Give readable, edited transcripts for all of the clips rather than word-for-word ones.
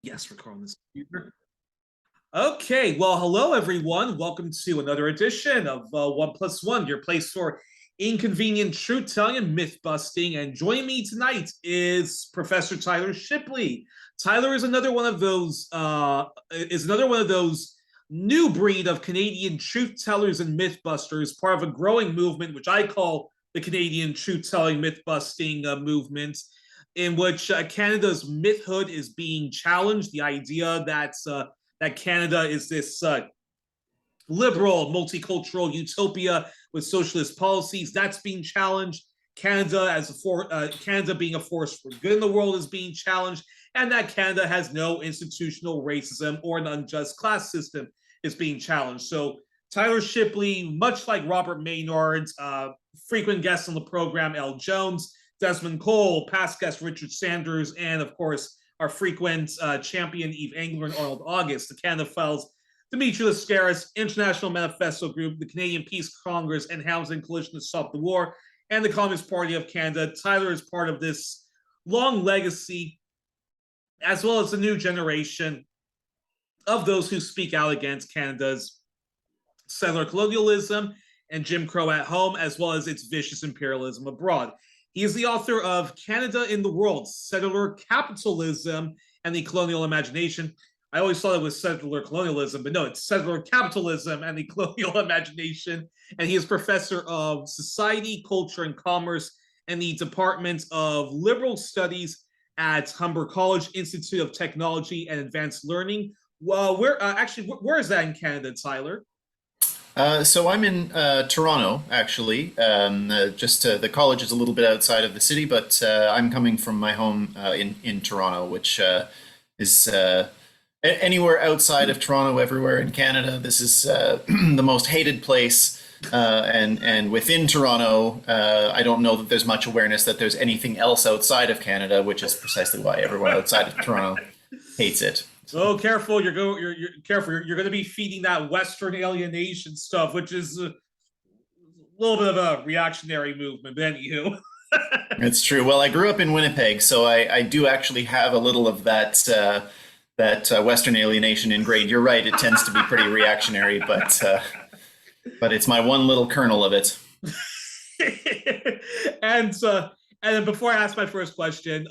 Yes, recording this computer. Okay, well, hello everyone. Welcome to another edition of One Plus One, your place for inconvenient truth telling and myth busting. And joining me tonight is Professor Tyler Shipley. Tyler is another one of those new breed of Canadian truth tellers and myth busters, part of a growing movement which I call the Canadian truth telling myth busting movement, in which Canada's mythhood is being challenged. The idea that Canada is this liberal, multicultural utopia with socialist policies, that's being challenged. Canada being a force for good in the world is being challenged, and that Canada has no institutional racism or an unjust class system is being challenged. So Tyler Shipley, much like Robyn Maynard, frequent guests on the program, L. Jones, Desmond Cole, past guest Richard Sanders, and of course, our frequent champion Yves Engler and Arnold August, the Canada Files, Dimitri Lascaris, International Manifesto Group, the Canadian Peace Congress, and Housing Coalition to Stop the War, and the Communist Party of Canada. Tyler is part of this long legacy, as well as the new generation of those who speak out against Canada's settler colonialism and Jim Crow at home, as well as its vicious imperialism abroad. He is the author of Canada in the World, Settler Capitalism and the Colonial Imagination. I always thought it was settler colonialism, but no, it's settler capitalism and the colonial imagination. And he is professor of society, culture, and commerce in the Department of Liberal Studies at Humber College Institute of Technology and Advanced Learning. Well, where is that in Canada, Tyler? So I'm in Toronto, actually. The college is a little bit outside of the city, but I'm coming from my home in Toronto, which is anywhere outside of Toronto, everywhere in Canada. This is the most hated place, and within Toronto, I don't know that there's much awareness that there's anything else outside of Canada, which is precisely why everyone outside of Toronto hates it. Oh, careful! You're careful. You're going to be feeding that Western alienation stuff, which is a little bit of a reactionary movement. But anywho, It's true. Well, I grew up in Winnipeg, so I do actually have a little of that Western alienation ingrained. You're right; it tends to be pretty reactionary, but it's my one little kernel of it. And then before I ask my first question,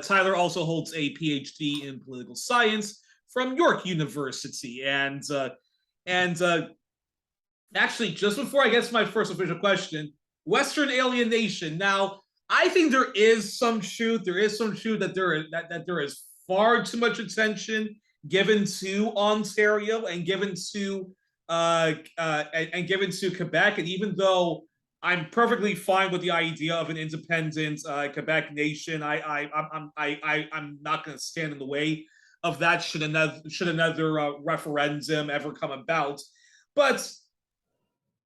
Tyler also holds a PhD in political science from York University, and actually, just before I get to my first official question, Western alienation. Now, I think there is some truth. There is some truth that there is far too much attention given to Ontario and given to Quebec, and even though I'm perfectly fine with the idea of an independent Quebec nation, I'm not going to stand in the way of that should another referendum ever come about. But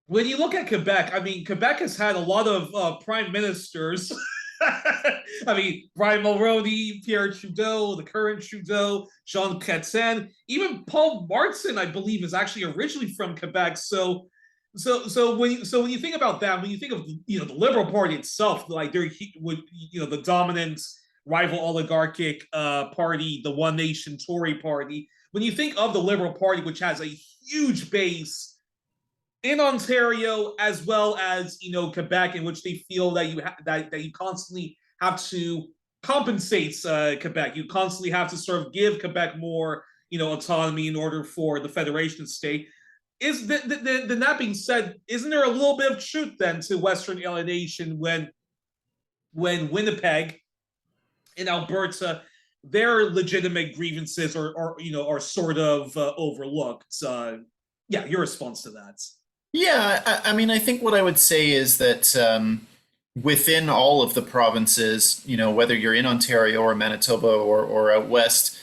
when you look at Quebec, I mean, Quebec has had a lot of prime ministers. I mean, Brian Mulroney, Pierre Trudeau, the current Trudeau, Jean Chrétien, even Paul Martin, I believe, is actually originally from Quebec. So when you think about that, when you think of the Liberal Party itself, like the dominant rival oligarchic party, the One Nation Tory Party. When you think of the Liberal Party, which has a huge base in Ontario as well as Quebec, in which they feel that you constantly have to compensate Quebec. You constantly have to sort of give Quebec more autonomy in order for the federation to stay. Then that being said, isn't there a little bit of truth then to Western alienation when Winnipeg and Alberta, their legitimate grievances are sort of overlooked? Yeah, your response to that. Yeah, I mean, I think what I would say is that within all of the provinces, whether you're in Ontario or Manitoba or out west,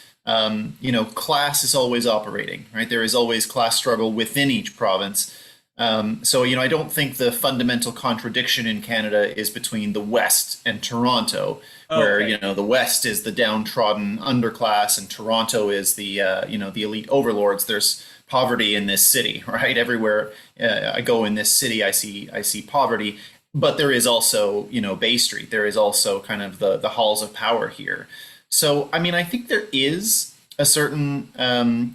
class is always operating, right? There is always class struggle within each province. So, I don't think the fundamental contradiction in Canada is between the West and Toronto, where, Okay. the West is the downtrodden underclass and Toronto is the elite overlords. There's poverty in this city, right? Everywhere I go in this city, I see poverty, but there is also, Bay Street. There is also kind of the halls of power here. So, I mean, I think there is a certain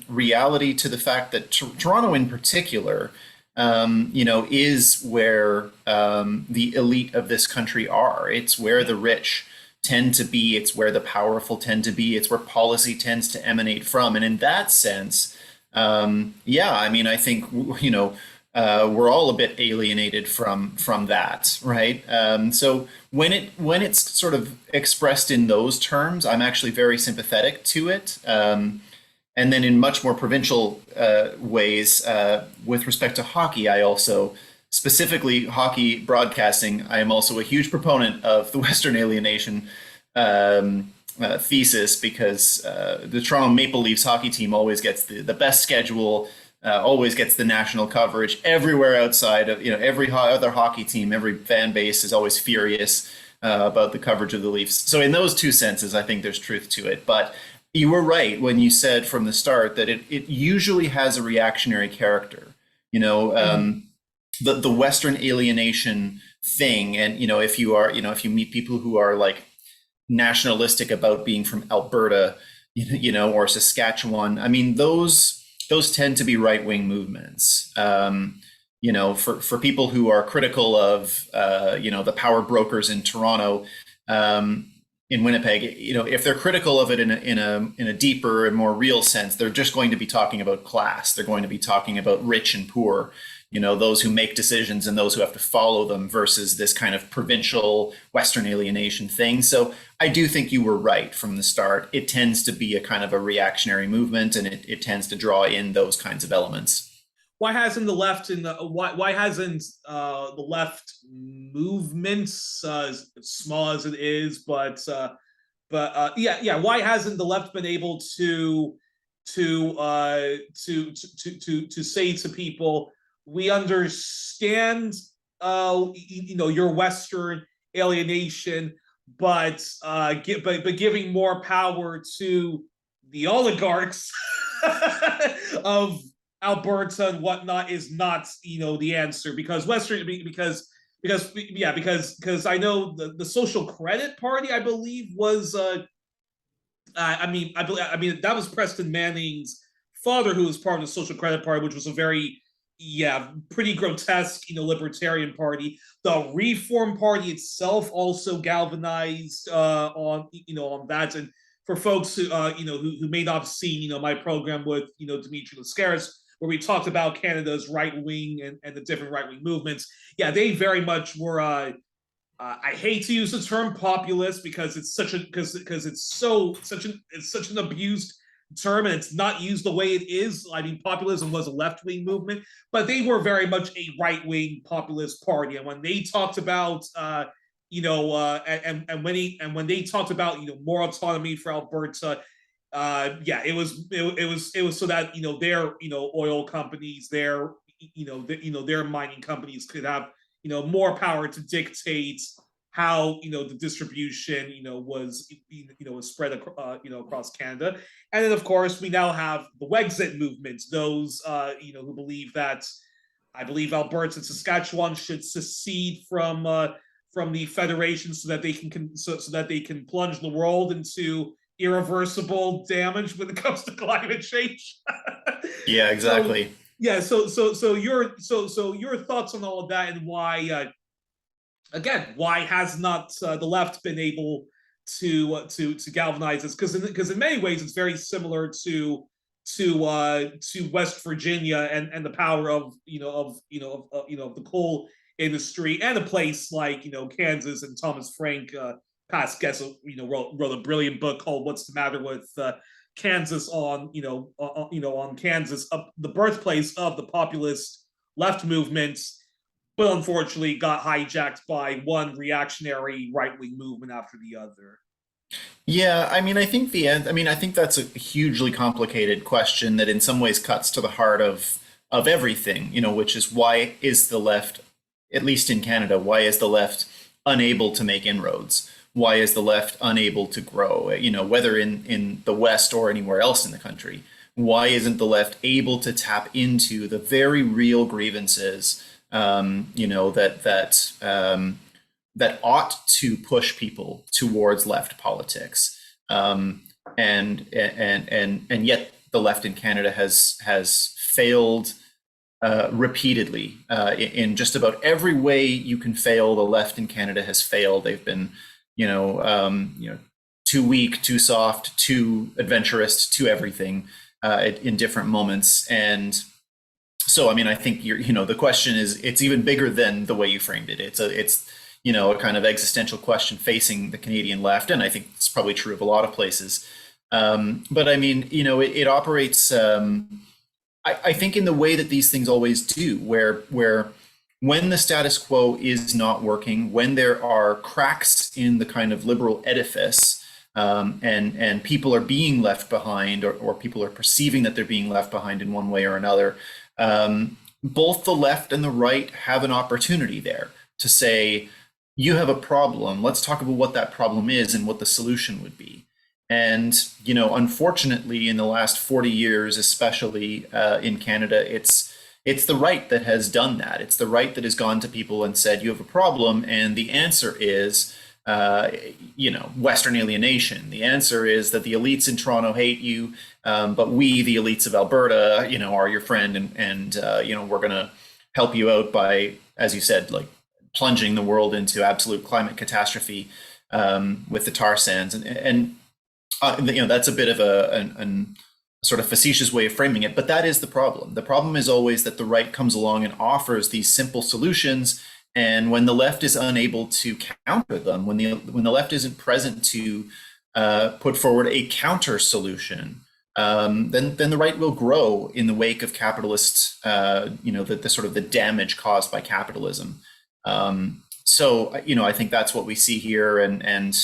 reality to the fact that Toronto, in particular, is where the elite of this country are. It's where the rich tend to be. It's where the powerful tend to be. It's where policy tends to emanate from. And in that sense, yeah, I mean, I think we're all a bit alienated from that, right? So when it's sort of expressed in those terms, I'm actually very sympathetic to it. And then in much more provincial ways, with respect to hockey, I also specifically hockey broadcasting. I am also a huge proponent of the Western Alienation thesis because the Toronto Maple Leafs hockey team always gets the best schedule, always gets the national coverage. Everywhere outside of every other hockey team, every fan base is always furious about the coverage of the Leafs. So in those two senses, I think there's truth to it. But you were right when you said from the start that it usually has a reactionary character. The Western alienation thing, and if you meet people who are like nationalistic about being from Alberta, or Saskatchewan, I mean those tend to be right-wing movements. For people who are critical of the power brokers in Toronto, in Winnipeg, if they're critical of it in a deeper and more real sense, they're just going to be talking about class. They're going to be talking about rich and poor, those who make decisions and those who have to follow them, versus this kind of provincial Western alienation thing. So I do think you were right from the start. It tends to be a kind of a reactionary movement, and it tends to draw in those kinds of elements. Why hasn't the left why hasn't the left movement, as small as it is, but why hasn't the left been able to say to people, we understand your Western alienation, but giving more power to the oligarchs of Alberta and whatnot is not the answer, because I know the Social Credit Party, I believe, was I mean that was Preston Manning's father who was part of the Social Credit Party, which was a very pretty grotesque libertarian party. The Reform Party itself also galvanized on that. And for folks who may not have seen my program with Dimitri Lascaris, where we talked about Canada's right wing and the different right wing movements. Yeah, they very much were. I hate to use the term populist because it's such an abused term, and it's not used the way it is. I mean, populism was a left wing movement, but they were very much a right wing populist party. And when they talked about and when they talked about more autonomy for Alberta, it was so that their oil companies, their mining companies could have more power to dictate how the distribution was spread across Canada. And then of course we now have the Wexit movement, those who believe that, I believe, Alberta and Saskatchewan should secede from the federation so that they can plunge the world into irreversible damage when it comes to climate change. Yeah, exactly. So your thoughts on all of that, and why why has not the left been able to galvanize this? Because in many ways it's very similar to West Virginia and the power of the coal industry, and a place like Kansas. And Thomas Frank, past guest, wrote a brilliant book called "What's the Matter with Kansas," on Kansas, the birthplace of the populist left movement, but unfortunately got hijacked by one reactionary right wing movement after the other. Yeah, I mean, I think I think that's a hugely complicated question that in some ways cuts to the heart of everything, which is, why is the left, at least in Canada, why is the left unable to make inroads? Why is the left unable to grow? Whether in the West or anywhere else in the country, why isn't the left able to tap into the very real grievances, that ought to push people towards left politics? And yet the left in Canada has failed repeatedly in just about every way you can fail. The left in Canada has failed. They've been, too weak, too soft, too adventurous, too everything in different moments. And so, I mean, I think the question is, it's even bigger than the way you framed it. It's a kind of existential question facing the Canadian left, and I think it's probably true of a lot of places. But I mean, it operates. I think in the way that these things always do, where when the status quo is not working, when there are cracks in the kind of liberal edifice, and people are being left behind, or people are perceiving that they're being left behind in one way or another, both the left and the right have an opportunity there to say, you have a problem. Let's talk about what that problem is and what the solution would be. And, unfortunately, in the last 40 years, especially in Canada, it's the right that has done that. It's the right that has gone to people and said, you have a problem. And the answer is, Western alienation. The answer is that the elites in Toronto hate you, but we, the elites of Alberta, are your friend, and we're going to help you out by, as you said, like plunging the world into absolute climate catastrophe with the tar sands. And that's a bit of a sort of facetious way of framing it, but that is the problem. The problem is always that the right comes along and offers these simple solutions, and when the left is unable to counter them, when the left isn't present to put forward a counter solution, then the right will grow in the wake of capitalist, the sort of the damage caused by capitalism. So I think that's what we see here, and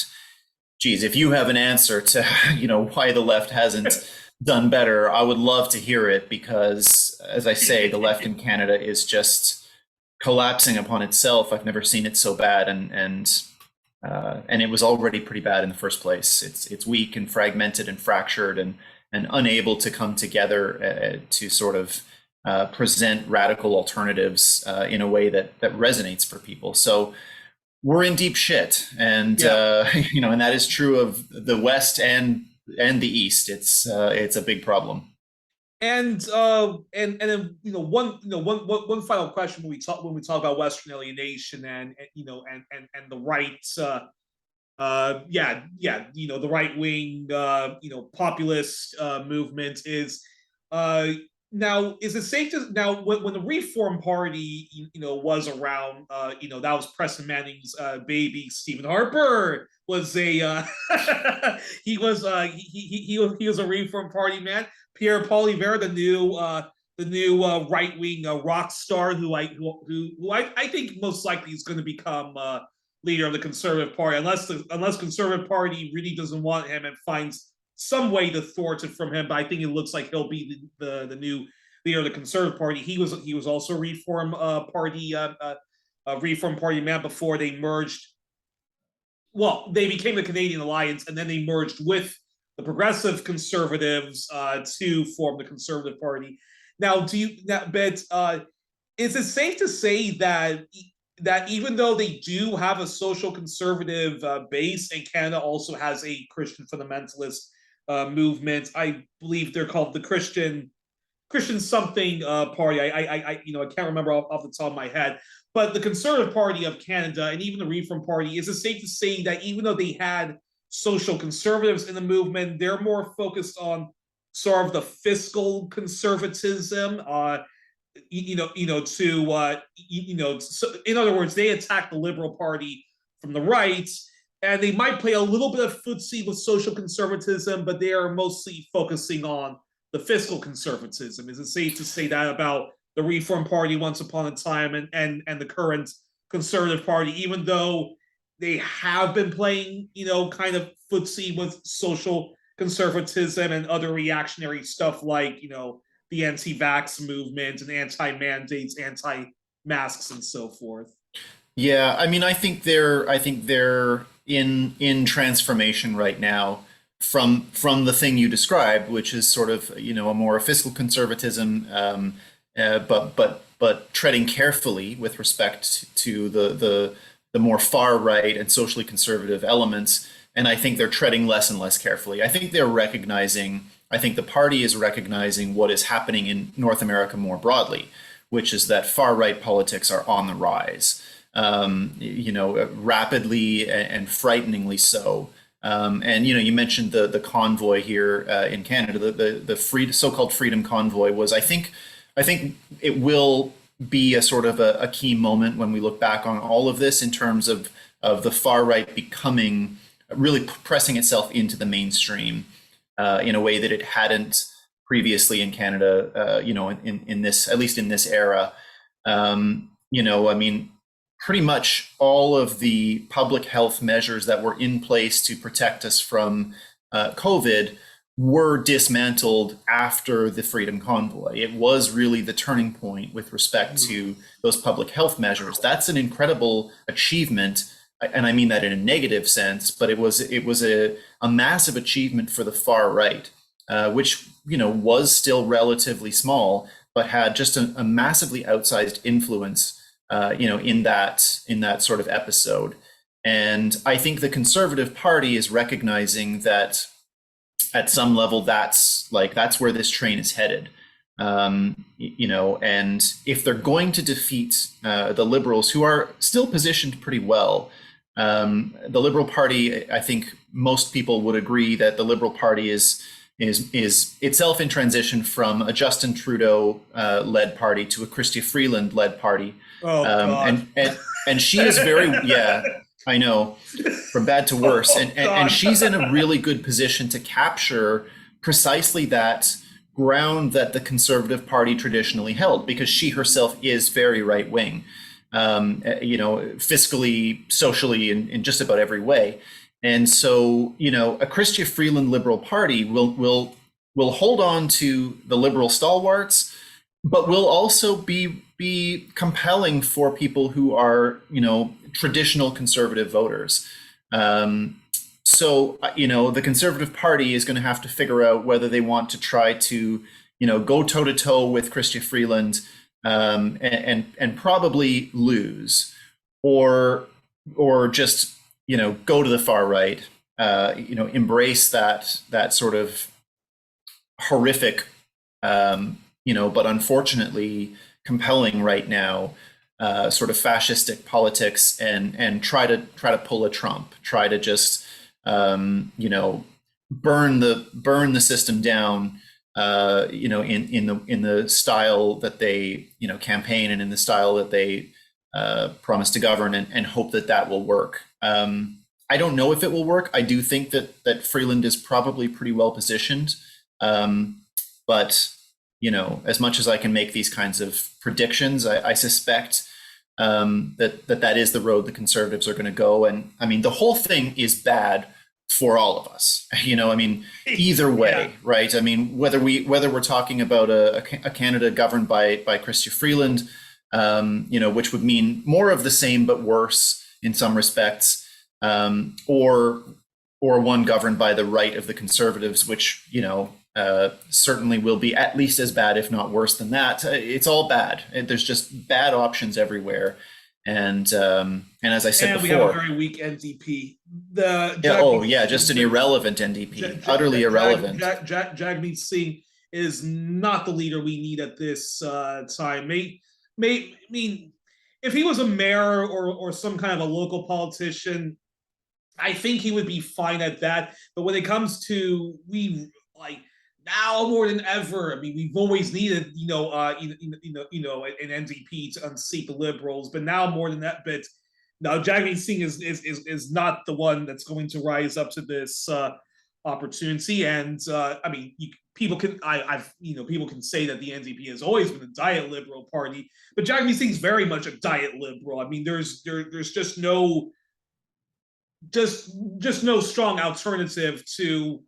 geez, if you have an answer to why the left hasn't done better, I would love to hear it, because, as I say, the left in Canada is just collapsing upon itself. I've never seen it so bad, and it was already pretty bad in the first place. It's weak and fragmented and fractured and unable to come together to sort of present radical alternatives in a way that resonates for people. So we're in deep shit, and and that is true of the West and the East. It's a big problem. And then one final question when we talk about Western alienation and the right the right wing populist movement is now, is it safe to now when the Reform Party was around, that was Preston Manning's baby. Stephen Harper was a he was a Reform Party man. Pierre Poilievre, the new right wing rock star, who I think most likely is going to become leader of the Conservative Party, unless Conservative Party really doesn't want him and finds some way to thwart it from him. But I think it looks like he'll be the new leader of the Conservative Party. He was also Reform Party man before they merged. Well, they became the Canadian Alliance, and then they merged with the Progressive Conservatives to form the Conservative Party. Now, is it safe to say that even though they do have a social conservative base, and Canada also has a Christian fundamentalist movement? I believe they're called the Christian something party. I can't remember off the top of my head. But the Conservative Party of Canada and even the Reform Party, is it safe to say that even though they had social conservatives in the movement, they're more focused on sort of the fiscal conservatism? So in other words, they attack the Liberal Party from the right, and they might play a little bit of footsy with social conservatism, but they are mostly focusing on the fiscal conservatism. Is it safe to say that about the Reform Party once upon a time and the current Conservative Party, even though they have been playing, kind of footsie with social conservatism and other reactionary stuff like, the anti-vax movement and anti-mandates, anti-masks, and so forth? Yeah, I mean, I think they're in transformation right now from the thing you described, which is sort of a more fiscal conservatism, but treading carefully with respect to the more far right and socially conservative elements, And I think they're treading less and less carefully. I think they're recognizing, I think the party is recognizing what is happening in North America more broadly, which is that far right politics are on the rise, rapidly and frighteningly so. And you mentioned the convoy here in Canada, the so-called Freedom Convoy was, I think it will be a sort of a key moment when we look back on all of this in terms of the far right becoming really pressing itself into the mainstream in a way that it hadn't previously in Canada. In this, at least in this era. Pretty much all of the public health measures that were in place to protect us from COVID were dismantled after the Freedom Convoy. It was really the turning point with respect to those public health measures. That's an incredible achievement, and I mean that in a negative sense, but it was a massive achievement for the far right, which was still relatively small, but had just a massively outsized influence in that sort of episode. And I think the Conservative Party is recognizing that at some level that's where this train is headed. And if they're going to defeat the Liberals, who are still positioned pretty well, the Liberal Party, I think most people would agree that the Liberal Party is itself in transition from a Justin Trudeau led party to a Chrystia Freeland led party. Oh, God. And she is very, yeah, I know, from bad to worse. And she's in a really good position to capture precisely that ground that the Conservative Party traditionally held, because she herself is very right wing, fiscally, socially, in just about every way. And so, a Chrystia Freeland Liberal Party will hold on to the Liberal stalwarts, but will also be compelling for people who are, traditional Conservative voters. So, the Conservative Party is going to have to figure out whether they want to try to, go toe to toe with Chrystia Freeland and probably lose, or just go to the far right, embrace that sort of horrific, but unfortunately compelling right now, sort of fascistic politics, and try to pull a Trump, try to just burn the system down, in the style that they campaign, and in the style that they promise to govern, and hope that will work. I don't know if it will work. I do think that Freeland is probably pretty well positioned, but as much as I can make these kinds of predictions, I suspect that is the road the Conservatives are going to go. And I mean, the whole thing is bad for all of us. Either way, yeah. Right? I mean, whether we're talking about a Canada governed by Chrystia Freeland, which would mean more of the same but worse in some respects, or one governed by the right of the Conservatives, which certainly will be at least as bad, if not worse than that. It's all bad. There's just bad options everywhere, and as I said before, we have a very weak NDP. Just an irrelevant NDP, utterly irrelevant. Jagmeet Singh is not the leader we need at this time. If he was a mayor or some kind of a local politician, I think he would be fine at that. But when it comes to now more than ever, we've always needed an NDP to unseat the Liberals, but now more than that. But now Jagmeet Singh is not the one that's going to rise up to this opportunity. And people can people can say that the NDP has always been a diet liberal party, but Jagmeet Singh's very much a diet liberal. There's just no strong alternative to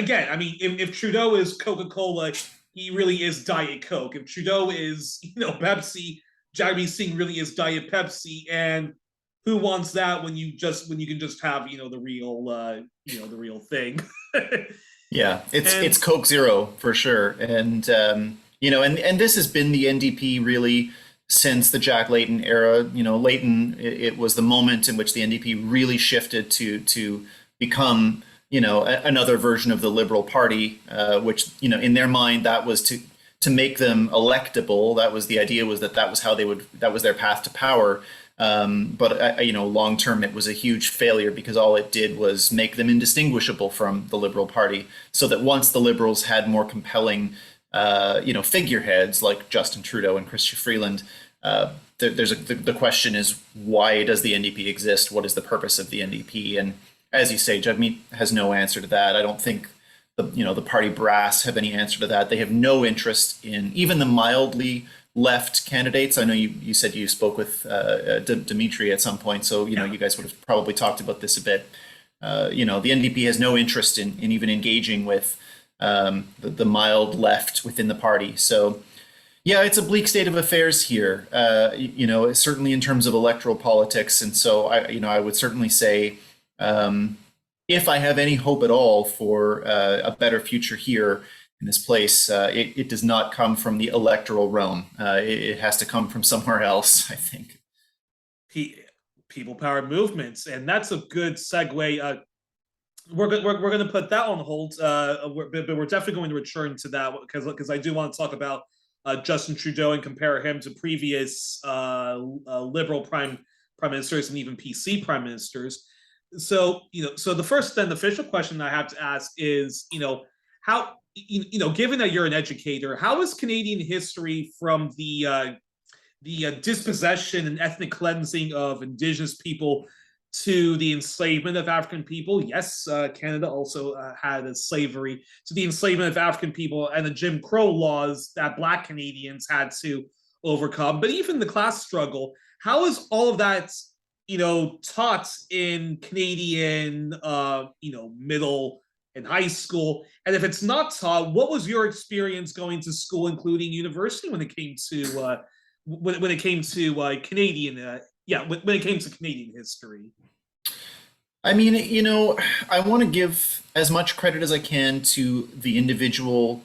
if Trudeau is Coca-Cola, he really is Diet Coke. If Trudeau is Pepsi, Jagmeet Singh really is Diet Pepsi. And who wants that when you can just have the real thing? Yeah, it's Coke Zero for sure. And and this has been the NDP really since the Jack Layton era. Layton, it was the moment in which the NDP really shifted to become, another version of the Liberal Party, which, in their mind, that was to make them electable. That was the idea, was that was how that was their path to power. But long term, it was a huge failure, because all it did was make them indistinguishable from the Liberal Party. So that once the Liberals had more compelling, figureheads like Justin Trudeau and Chrystia Freeland, the question is, why does the NDP exist? What is the purpose of the NDP? And as you say, Jagmeet has no answer to that. I don't think the party brass have any answer to that. They have no interest in even the mildly left candidates. I know you said you spoke with Dimitri at some point, so you guys would have probably talked about this a bit. The NDP has no interest in even engaging with the mild left within the party. So yeah, it's a bleak state of affairs here. Certainly in terms of electoral politics, and so I would certainly say, if I have any hope at all for a better future here in this place, it does not come from the electoral realm. It has to come from somewhere else, I think. People power movements, and that's a good segue. We're going to put that on hold, but we're definitely going to return to that, because I do want to talk about Justin Trudeau and compare him to previous Liberal prime ministers and even PC prime ministers. So the first then official question I have to ask is, how, given that you're an educator, how is Canadian history from the dispossession and ethnic cleansing of Indigenous people to the enslavement of African people? Yes, Canada also had a slavery, to the enslavement of African people and the Jim Crow laws that Black Canadians had to overcome. But even the class struggle, how is all of that, taught in Canadian, middle and high school? And if it's not taught, what was your experience going to school, including university, when it came to when it came to Canadian? When it came to Canadian history. I mean, I want to give as much credit as I can to the individual,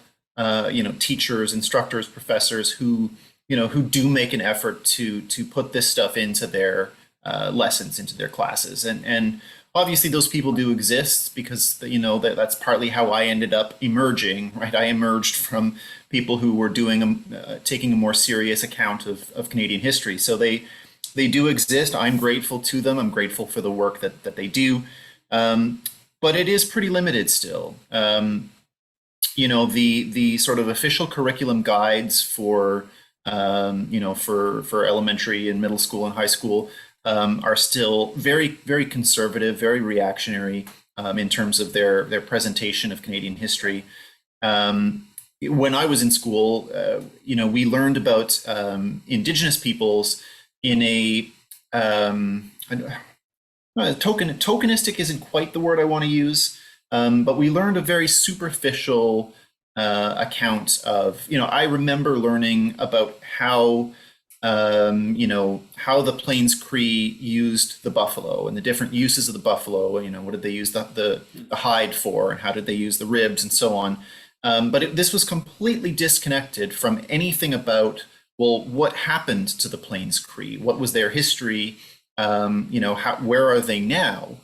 teachers, instructors, professors who do make an effort to put this stuff into their lessons, into their classes, and obviously those people do exist, because that's partly how I ended up emerging. Right, I emerged from people who were taking a more serious account of Canadian history. So they do exist. I'm grateful to them. I'm grateful for the work that they do. But it is pretty limited still. The sort of official curriculum guides for elementary and middle school and high school are still very, very conservative, very reactionary in terms of their presentation of Canadian history. When I was in school, we learned about Indigenous peoples in a tokenistic isn't quite the word I want to use, but we learned a very superficial account of, I remember learning about how the Plains Cree used the buffalo and the different uses of the buffalo. What did they use the hide for, and how did they use the ribs, and so on. But this was completely disconnected from anything about, well, what happened to the Plains Cree? What was their history? Where are they now?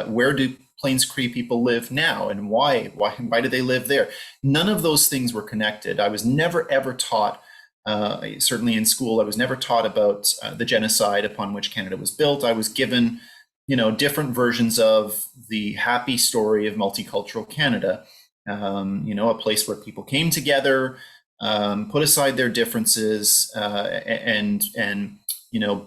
Where do Plains Cree people live now, and why do they live there? None of those things were connected. I was never ever taught, certainly in school, I was never taught about the genocide upon which Canada was built. I was given, different versions of the happy story of multicultural Canada. A place where people came together, put aside their differences, and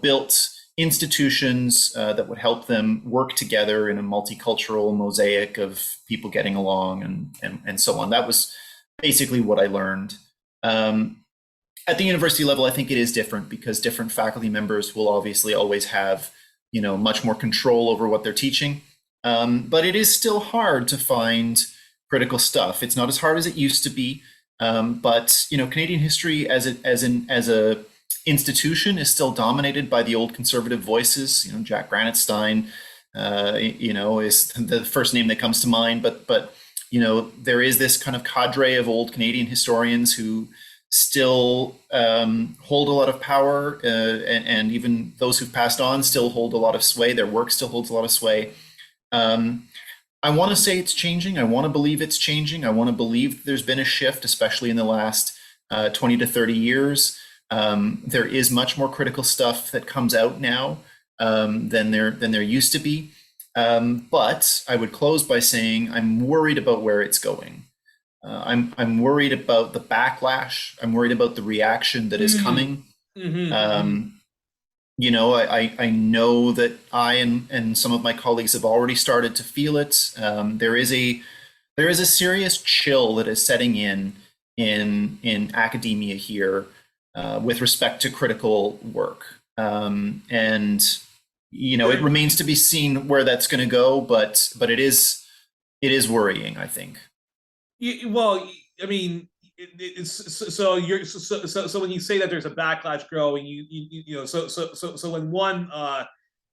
built institutions that would help them work together in a multicultural mosaic of people getting along, and so on. That was basically what I learned. At the university level, I think it is different, because different faculty members will obviously always have, much more control over what they're teaching. But it is still hard to find critical stuff. It's not as hard as it used to be. But Canadian history as a institution is still dominated by the old conservative voices. Jack Granitstein, is the first name that comes to mind. But there is this kind of cadre of old Canadian historians who still hold a lot of power, and even those who've passed on still hold a lot of sway. Their work still holds a lot of sway. I want to say it's changing. I want to believe it's changing. I want to believe there's been a shift, especially in the last 20 to 30 years. There is much more critical stuff that comes out now than there used to be. But I would close by saying I'm worried about where it's going. I'm worried about the backlash. I'm worried about the reaction that is coming. You know, I know that I and some of my colleagues have already started to feel it. There is a serious chill that is setting in academia here with respect to critical work. And you know, it remains to be seen where that's going to go, but it is worrying, I think. Well, I mean, it's so you're so when you say that there's a backlash growing, you know, so when one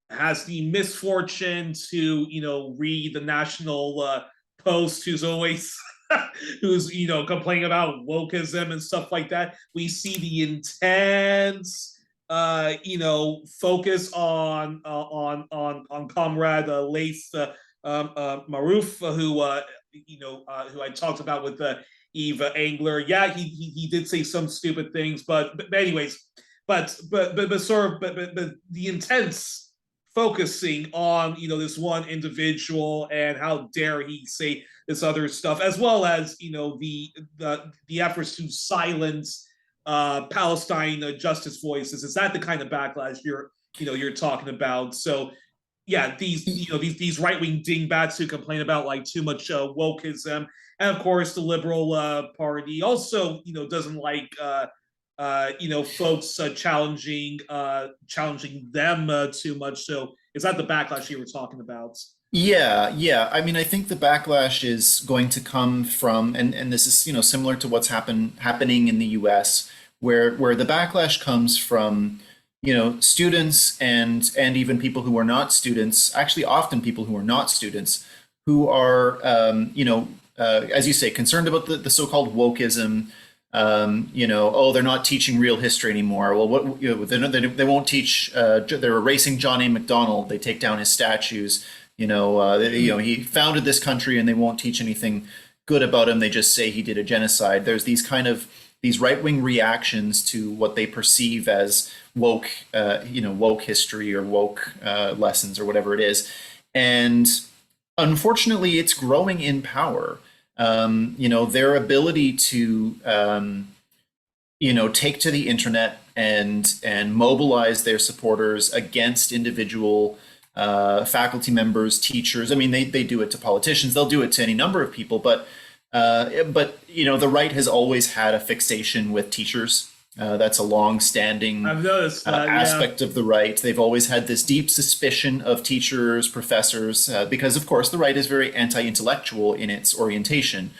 has the misfortune to read the National Post, who's always who's complaining about wokeism and stuff like that, we see the intense focus on Comrade Lace Maroof, who I talked about with Yves Engler. Yeah, he did say some stupid things, but anyways, but the intense focusing on this one individual and how dare he say this other stuff, as well as the efforts to silence Palestine justice voices. Is that the kind of backlash you're talking about? So yeah, these right wing dingbats who complain about like too much wokeism, and of course the Liberal Party also doesn't like folks challenging them too much. So is that the backlash you were talking about? Yeah. I mean, I think the backlash is going to come from, and this is similar to what's happening in the U.S., where the backlash comes from students and even people who are not students, actually often people who are not students, who are as you say, concerned about the so-called wokeism. Oh, they're not teaching real history anymore. Well, what they won't teach. They're erasing John A. Macdonald. They take down his statues. He founded this country, and they won't teach anything good about him. They just say he did a genocide. There's these right-wing reactions to what they perceive as woke history or woke lessons or whatever it is, and unfortunately, it's growing in power. Their ability to take to the internet and mobilize their supporters against individual faculty members, teachers. I mean, they do it to politicians. They'll do it to any number of people. But the right has always had a fixation with teachers. That's a long-standing I've noticed aspect of the right. They've always had this deep suspicion of teachers, professors, because, of course, the right is very anti-intellectual in its orientation.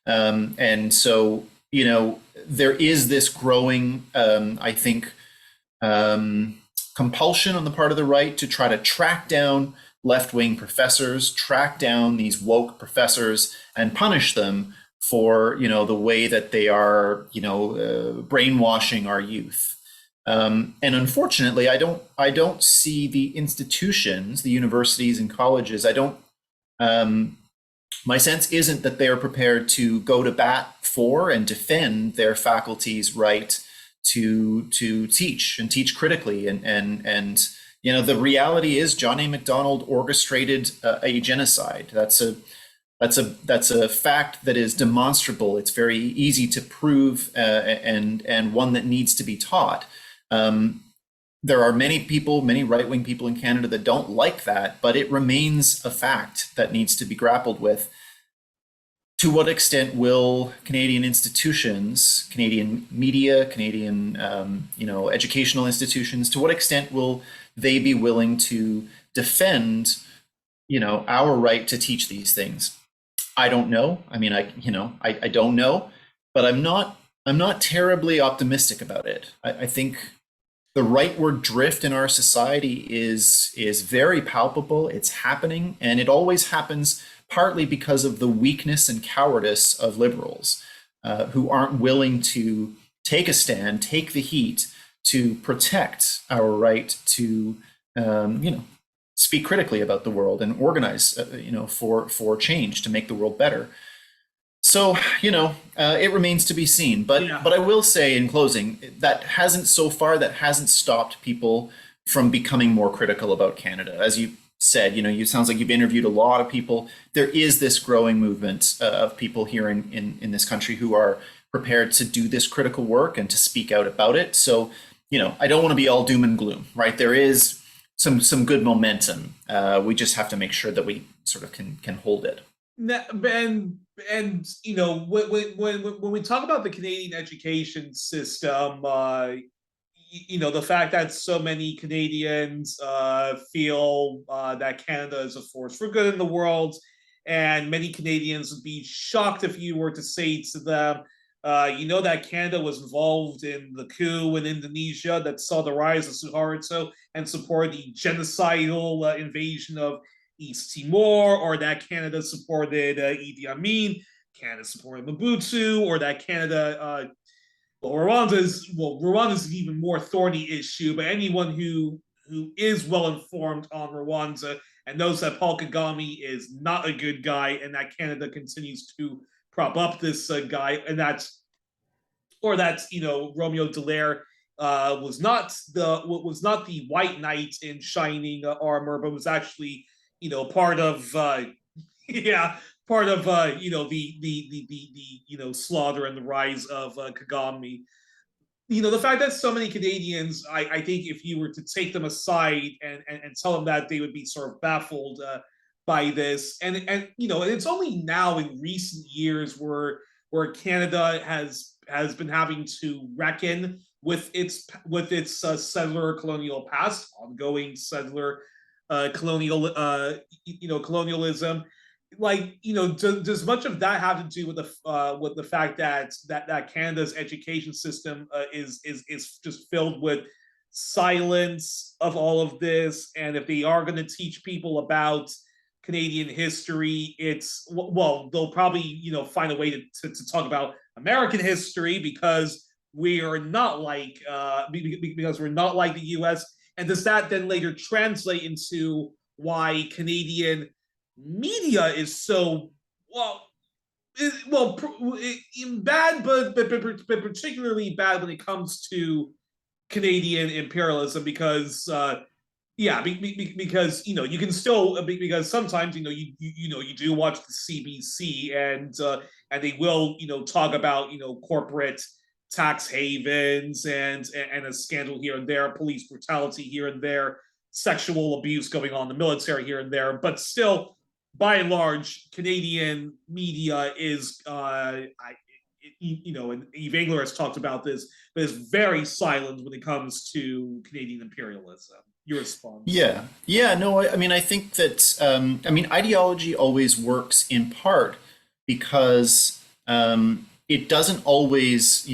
And so, there is this growing, I think, compulsion on the part of the right to try to track down left-wing professors, track down these woke professors, and punish them for the way that they are brainwashing our youth. And unfortunately, I don't see the institutions, the universities and colleges. My sense isn't that they are prepared to go to bat for and defend their faculty's right to teach and teach critically. And the reality is John A. Macdonald orchestrated a genocide. That's a fact that is demonstrable. It's very easy to prove, and one that needs to be taught. There are many right-wing people in Canada that don't like that, but it remains a fact that needs to be grappled with. To what extent will Canadian institutions, Canadian media, Canadian educational institutions, to what extent will they be willing to defend our right to teach these things? I don't know. I mean, I don't know, but I'm not terribly optimistic about it. I think the rightward drift in our society is very palpable. It's happening, and it always happens partly because of the weakness and cowardice of liberals who aren't willing to take a stand, take the heat to protect our right to, speak critically about the world and organize, for change to make the world better. So, it remains to be seen. But I will say in closing, that hasn't stopped people from becoming more critical about Canada. As you said, you sounds like you've interviewed a lot of people. There is this growing movement of people here in this country who are prepared to do this critical work and to speak out about it. So, I don't want to be all doom and gloom, right? There is some good momentum. We just have to make sure that we sort of can hold it. And when we talk about the Canadian education system, the fact that so many Canadians feel that Canada is a force for good in the world, and many Canadians would be shocked if you were to say to them, that Canada was involved in the coup in Indonesia that saw the rise of Suharto and supported the genocidal invasion of East Timor, or that Canada supported Idi Amin, Canada supported Mobutu, or that Canada, Rwanda's an even more thorny issue, but anyone who is well informed on Rwanda and knows that Paul Kagame is not a good guy, and that Canada continues to prop up this guy, and that's Romeo Dallaire was not the white knight in shining armor, but was actually part of the slaughter and the rise of Kagame. The fact that so many Canadians, I think if you were to take them aside and tell them that, they would be sort of baffled by this. And it's only now in recent years where Canada has been having to reckon with its settler colonial past, ongoing settler colonialism. Does much of that have to do with the fact that Canada's education system is just filled with silence of all of this, and if they are going to teach people about Canadian history, they'll probably find a way to talk about American history, because we are not like because we're not like the U.S. And does that then later translate into why Canadian media is so bad, but particularly bad when it comes to Canadian imperialism? Because because you can still, because sometimes you do watch the CBC, and they will talk about corporate tax havens and a scandal here and there, police brutality here and there, sexual abuse going on in the military here and there, but still, by and large, Canadian media is, and Yves Engler has talked about this, but is very silent when it comes to Canadian imperialism. Your response? No, I think that, ideology always works in part because it doesn't always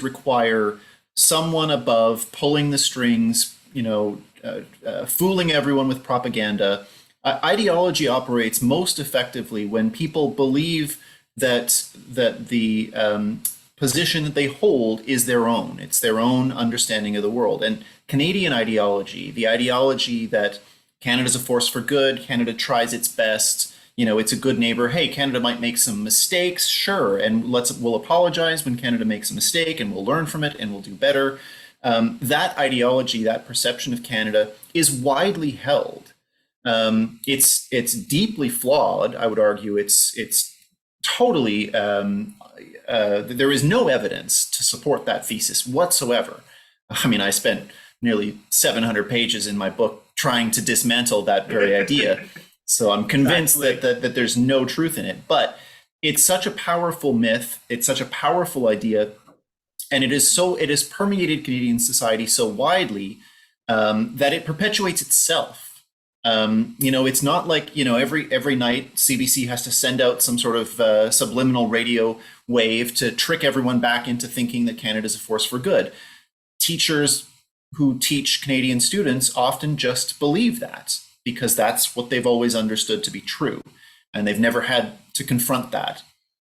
require someone above pulling the strings, fooling everyone with propaganda. Ideology operates most effectively when people believe that the position that they hold is their own. It's their own understanding of the world. And Canadian ideology, the ideology that Canada's a force for good, Canada tries its best, it's a good neighbor. Hey, Canada might make some mistakes, sure, and we'll apologize when Canada makes a mistake, and we'll learn from it, and we'll do better. That ideology, that perception of Canada, is widely held. It's deeply flawed. I would argue it's totally. There is no evidence to support that thesis whatsoever. I spent nearly 700 pages in my book trying to dismantle that very idea. So I'm convinced that there's no truth in it. But it's such a powerful myth. It's such a powerful idea, and it has permeated Canadian society so widely that it perpetuates itself. It's not like every night CBC has to send out some sort of subliminal radio wave to trick everyone back into thinking that Canada is a force for good. Teachers who teach Canadian students often just believe that because that's what they've always understood to be true, and they've never had to confront that.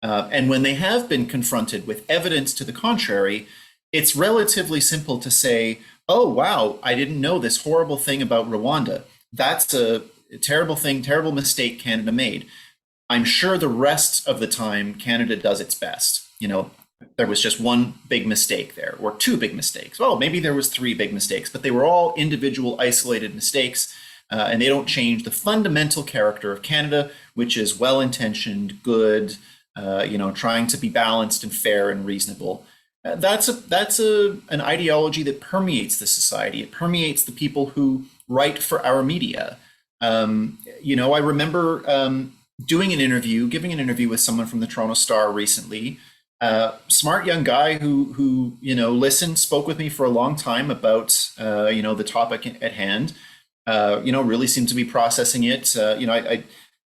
And when they have been confronted with evidence to the contrary, it's relatively simple to say, oh, wow, I didn't know this horrible thing about Rwanda. That's a terrible thing, terrible mistake Canada made. I'm sure the rest of the time Canada does its best. You know, there was just one big mistake there, or two big mistakes. Well, maybe there was three big mistakes, but they were all individual, isolated mistakes, and they don't change the fundamental character of Canada, which is well-intentioned, good, trying to be balanced and fair and reasonable. That's an ideology that permeates the society. It permeates the people who write for our media. I remember giving an interview with someone from the Toronto Star recently. Smart young guy who listened, spoke with me for a long time about the topic at hand. Really seemed to be processing it. I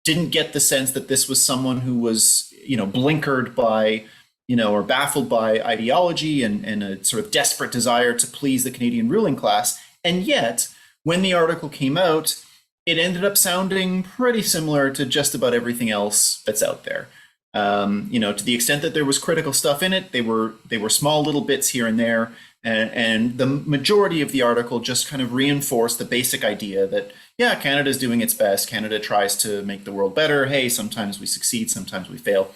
didn't get the sense that this was someone who was blinkered by or baffled by ideology and a sort of desperate desire to please the Canadian ruling class. And yet, when the article came out, it ended up sounding pretty similar to just about everything else that's out there. To the extent that there was critical stuff in it, they were small little bits here and there, and the majority of the article just kind of reinforced the basic idea that, yeah, Canada's doing its best. Canada tries to make the world better. Hey, sometimes we succeed, sometimes we fail.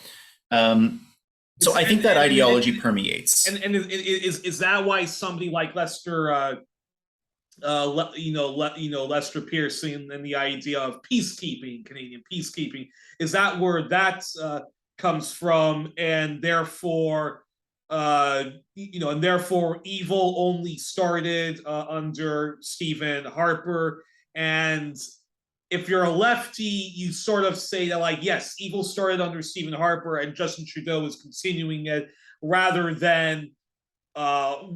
So I think that ideology permeates. And is that why somebody like Lester Lester Pearson and the idea of peacekeeping, Canadian peacekeeping, is that where that comes from, and therefore evil only started under Stephen Harper, and if you're a lefty, you sort of say that, like, yes, evil started under Stephen Harper and Justin Trudeau is continuing it, rather than what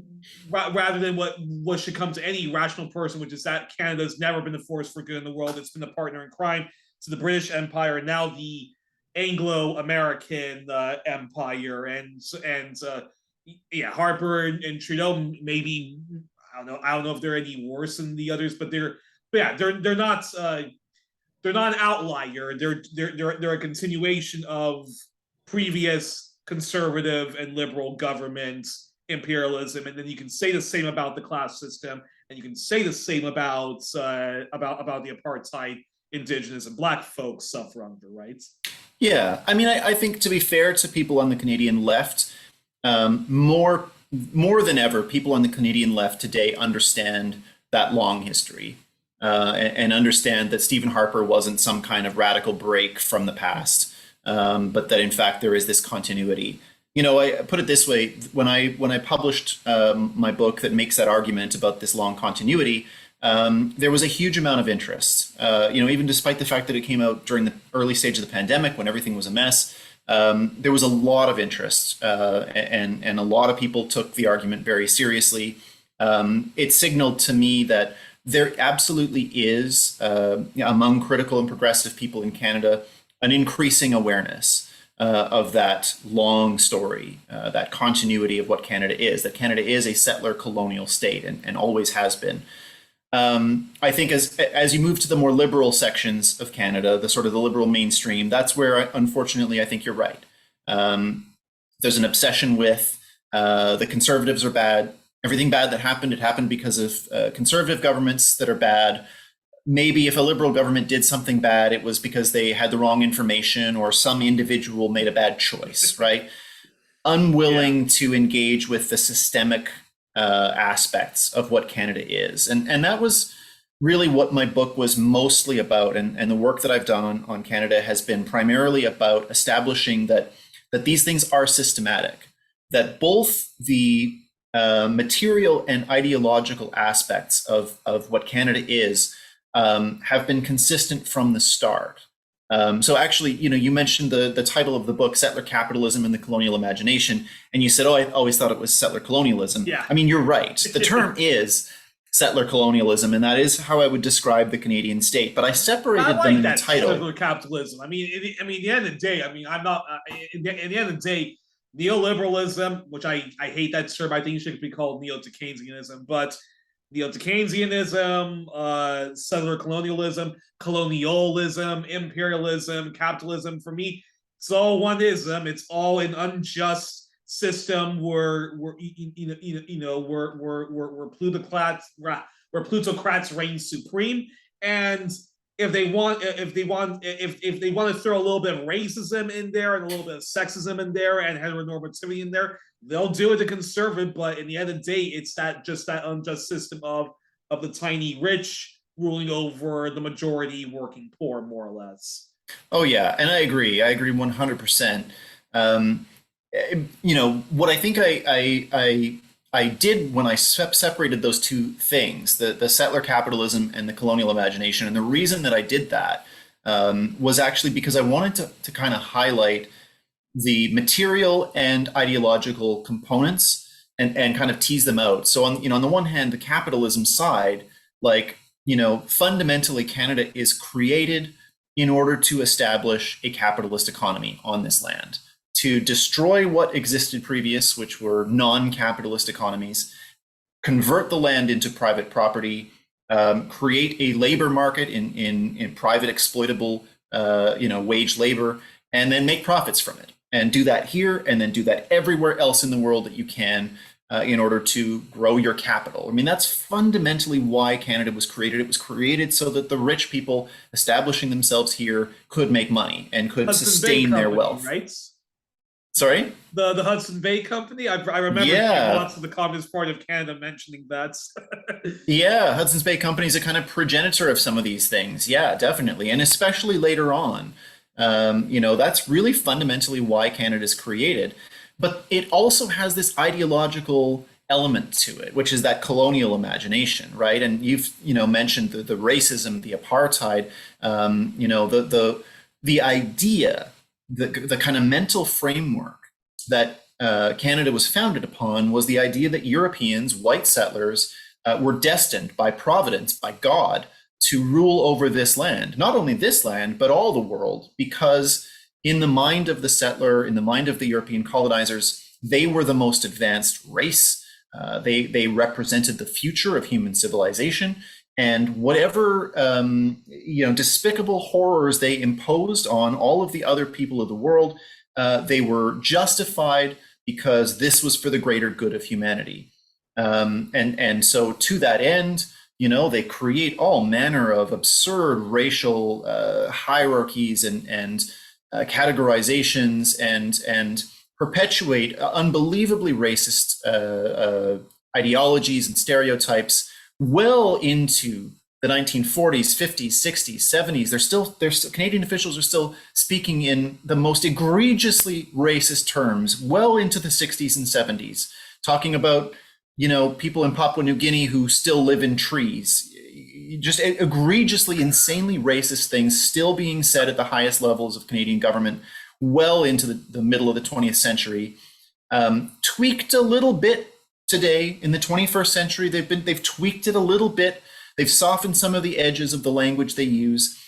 should come to any rational person, which is that Canada's never been a force for good in the world. It's been a partner in crime to the British Empire and now the Anglo-American Empire. And Harper and Trudeau, maybe, I don't know if they're any worse than the others, but they're not an outlier. They're a continuation of previous conservative and liberal government imperialism, and then you can say the same about the class system, and you can say the same about the apartheid Indigenous and Black folks suffer under, right? Yeah, I mean, I think, to be fair to people on the Canadian left, more than ever, people on the Canadian left today understand that long history and understand that Stephen Harper wasn't some kind of radical break from the past, but that in fact there is this continuity. I put it this way: when I published my book that makes that argument about this long continuity, there was a huge amount of interest. Even despite the fact that it came out during the early stage of the pandemic when everything was a mess, there was a lot of interest, and a lot of people took the argument very seriously. It signaled to me that there absolutely is, among critical and progressive people in Canada, an increasing awareness of that long story, that continuity of what Canada is, that Canada is a settler colonial state and always has been. I think as you move to the more liberal sections of Canada, the sort of the liberal mainstream, that's where, unfortunately, I think you're right. There's an obsession with the conservatives are bad. Everything bad that happened, it happened because of conservative governments that are bad. Maybe if a liberal government did something bad, it was because they had the wrong information or some individual made a bad choice, right? Unwilling to engage with the systemic aspects of what Canada is. And that was really what my book was mostly about. And the work that I've done on Canada has been primarily about establishing that these things are systematic, that both the material and ideological aspects of what Canada is have been consistent from the start. So actually, you mentioned the title of the book, Settler Capitalism and the Colonial Imagination, and you said, oh, I always thought it was settler colonialism. Yeah. I mean, you're right. The term is settler colonialism, and that is how I would describe the Canadian state. But I separated them in the title. Settler capitalism. I mean, at the end of the day, I'm not. In the end of the day, neoliberalism, which I hate that term. I think it should be called neo-Dickensianism, but neo-Dickensianism, settler colonialism, imperialism, capitalism. For me, It's all one-ism. It's all an unjust system where plutocrats reign supreme, and if they want to throw a little bit of racism in there and a little bit of sexism in there and heteronormativity in there, they'll do it to conserve it. But in the end of the day, it's that unjust system of the tiny rich ruling over the majority working poor, more or less. Oh yeah, and I agree. I agree 100%. What I think I did when I separated those two things, the settler capitalism and the colonial imagination, and the reason that I did that was actually because I wanted to kind of highlight the material and ideological components and kind of tease them out. So on the one hand, the capitalism side, fundamentally Canada is created in order to establish a capitalist economy on this land, to destroy what existed previous, which were non-capitalist economies, convert the land into private property, create a labor market in private exploitable wage labor, and then make profits from it. And do that here, and then do that everywhere else in the world that you can in order to grow your capital. I mean, that's fundamentally why Canada was created. It was created so that the rich people establishing themselves here could make money and could sustain their wealth. Right? Sorry? The Hudson Bay Company? I remember lots of the Communist Party of Canada mentioning that. Yeah, Hudson's Bay Company is a kind of progenitor of some of these things. Yeah, definitely. And especially later on. That's really fundamentally why Canada is created. But it also has this ideological element to it, which is that colonial imagination, right? And you've mentioned the racism, the apartheid, the idea, the kind of mental framework that Canada was founded upon was the idea that Europeans, white settlers, were destined by providence, by God, to rule over this land, not only this land, but all the world, because in the mind of the settler, in the mind of the European colonizers, they were the most advanced race. They represented the future of human civilization, and whatever despicable horrors they imposed on all of the other people of the world, they were justified because this was for the greater good of humanity. And so to that end, they create all manner of absurd racial hierarchies and categorizations and perpetuate unbelievably racist ideologies and stereotypes well into the 1940s, 50s, 60s, 70s. They're still Canadian officials are still speaking in the most egregiously racist terms well into the 60s and 70s, talking about people in Papua New Guinea who still live in trees. Just egregiously, insanely racist things still being said at the highest levels of Canadian government well into the middle of the 20th century. Tweaked a little bit today in the 21st century. They've tweaked it a little bit. They've softened some of the edges of the language they use,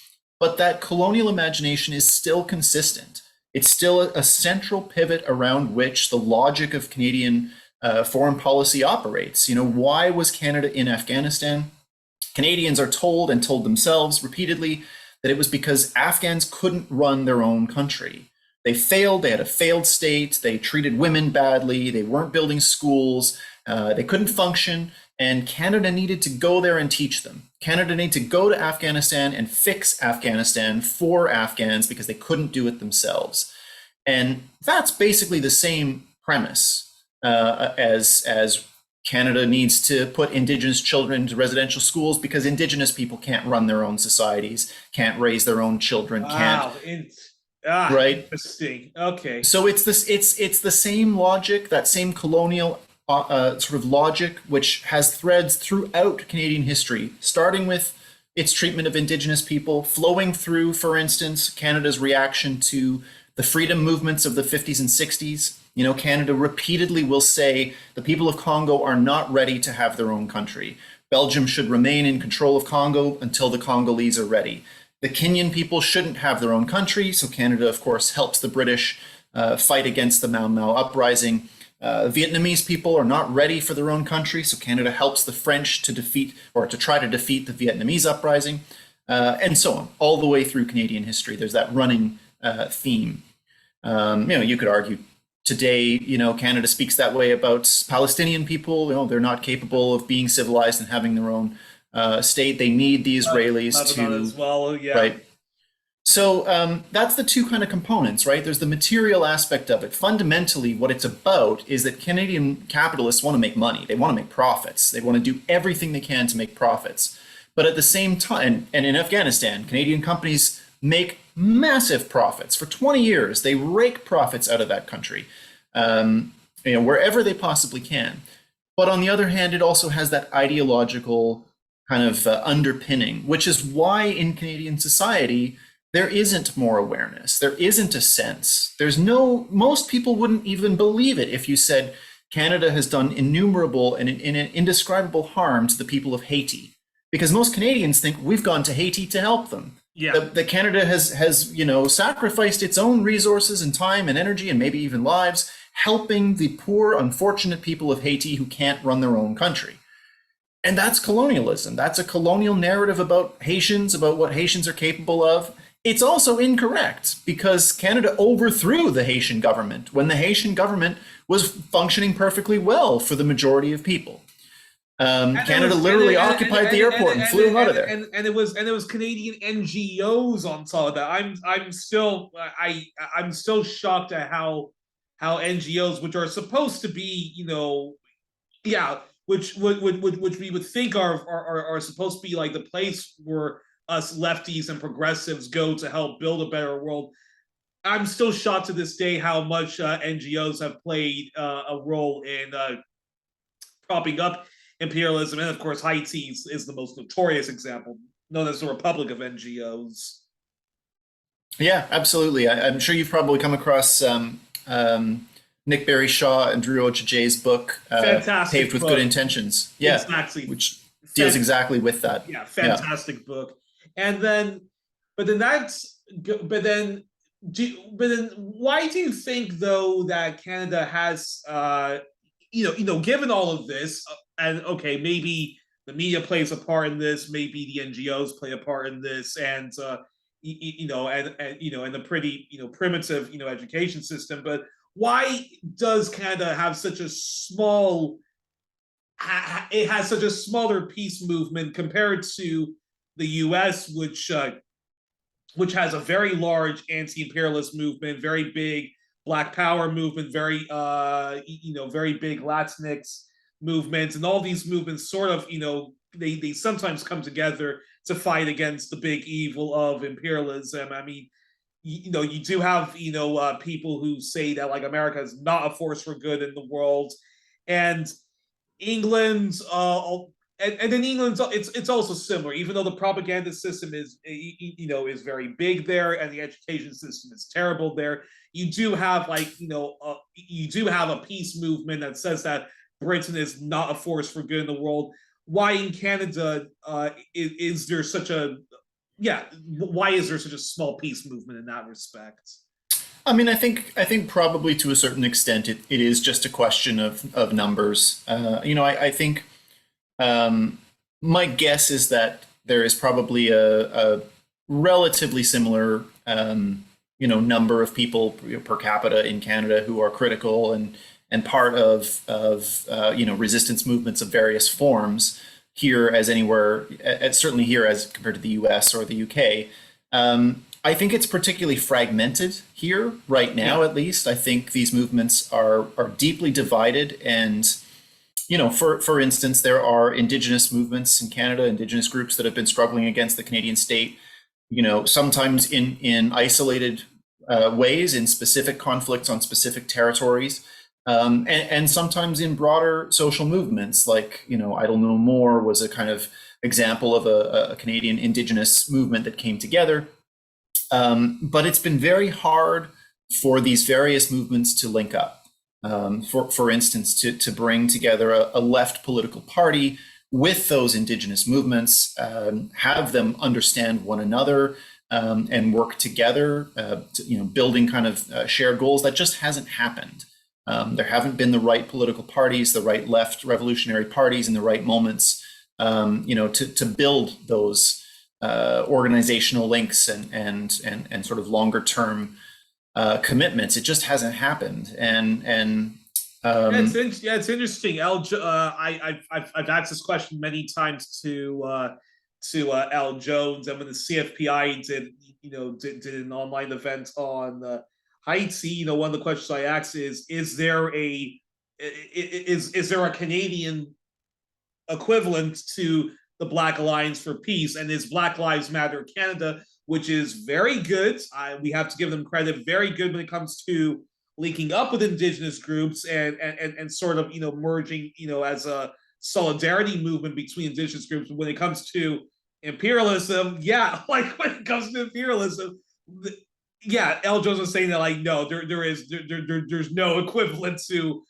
but that colonial imagination is still consistent. It's still a central pivot around which the logic of Canadian foreign policy operates. Why was Canada in Afghanistan? Canadians are told and told themselves repeatedly that it was because Afghans couldn't run their own country. They failed, they had a failed state, they treated women badly, they weren't building schools, they couldn't function, and Canada needed to go there and teach them. Canada needed to go to Afghanistan and fix Afghanistan for Afghans because they couldn't do it themselves. And that's basically the same premise as Canada needs to put Indigenous children into residential schools because Indigenous people can't run their own societies, can't raise their own children, right? Interesting. Okay. So it's the same logic, that same colonial sort of logic, which has threads throughout Canadian history, starting with its treatment of Indigenous people, flowing through, for instance, Canada's reaction to the freedom movements of the 50s and 60s. Canada repeatedly will say the people of Congo are not ready to have their own country. Belgium should remain in control of Congo until the Congolese are ready. The Kenyan people shouldn't have their own country, so Canada, of course, helps the British fight against the Mau Mau uprising. Vietnamese people are not ready for their own country, so Canada helps the French to try to defeat the Vietnamese uprising, and so on, all the way through Canadian history. There's that running theme. You could argue today, Canada speaks that way about Palestinian people. They're not capable of being civilized and having their own state. They need the Israelis Lebanon to, as well, yeah. right? So that's the two kind of components, right? There's the material aspect of it. Fundamentally, what it's about is that Canadian capitalists want to make money. They want to make profits. They want to do everything they can to make profits. But at the same time, and in Afghanistan, Canadian companies make massive profits. For 20 years, they rake profits out of that country, wherever they possibly can. But on the other hand, it also has that ideological kind of underpinning, which is why in Canadian society, there isn't more awareness. There isn't a sense. Most people wouldn't even believe it if you said Canada has done innumerable and indescribable harm to the people of Haiti. Because most Canadians think we've gone to Haiti to help them. Yeah. That Canada has sacrificed its own resources and time and energy and maybe even lives, helping the poor, unfortunate people of Haiti who can't run their own country. And that's colonialism. That's a colonial narrative about Haitians, about what Haitians are capable of. It's also incorrect because Canada overthrew the Haitian government when the Haitian government was functioning perfectly well for the majority of people. Canada literally occupied the airport and flew them out of there. And it was Canadian NGOs on top of that. I'm still shocked at how NGOs, which are supposed to be, which we would think are supposed to be like the place where us lefties and progressives go to help build a better world. I'm still shocked to this day how much NGOs have played a role in propping up imperialism. And of course, Haiti is the most notorious example, known as the Republic of NGOs. Yeah, absolutely. I'm sure you've probably come across Nick Barry Shaw and Drew Ochaje's book, Paved with Good Intentions. Yeah, exactly. Which deals exactly with that. Yeah, fantastic book. And then, but then why do you think though that Canada has, given all of this, and okay, maybe the media plays a part in this, maybe the NGOs play a part in this, and and the pretty primitive education system, but why does Canada have such a small? It has such a smaller peace movement compared to the U.S., which has a very large anti-imperialist movement, very big Black Power movement, very very big Latinx movements, and all these movements sort of they sometimes come together to fight against the big evil of imperialism. I mean, you do have people who say that like America is not a force for good in the world, and England and then England, it's also similar, even though the propaganda system is is very big there, and the education system is terrible there. You do have you do have a peace movement that says that Britain is not a force for good in the world. Why in Canada is there such a why is there such a small peace movement in that respect? I mean, I think probably to a certain extent it is just a question of numbers. I think. My guess is that there is probably a relatively similar, number of people per capita in Canada who are critical and part of resistance movements of various forms here as anywhere, certainly here as compared to the U.S. or the U.K. I think it's particularly fragmented here right now. At least I think these movements are deeply divided and. For instance, there are Indigenous movements in Canada, Indigenous groups that have been struggling against the Canadian state, sometimes in isolated ways, in specific conflicts on specific territories, and sometimes in broader social movements like, Idle No More was a kind of example of a Canadian Indigenous movement that came together. But it's been very hard for these various movements to link up. For instance, to bring together a left political party with those Indigenous movements, have them understand one another and work together, building kind of shared goals. That just hasn't happened. There haven't been the right political parties, the right left revolutionary parties in the right moments, to build those organizational links and sort of longer term commitments. It just hasn't happened, and It's interesting. I've asked this question many times to Al Jones, and when the CFPI did an online event on Haiti, one of the questions I asked is there a Canadian equivalent to the Black Alliance for Peace, and is Black Lives Matter Canada, which is very good. We have to give them credit, very good when it comes to linking up with Indigenous groups and sort of merging as a solidarity movement between Indigenous groups. When it comes to imperialism, yeah, like when it comes to imperialism, yeah, L. Jones was saying that like no, there's no equivalent to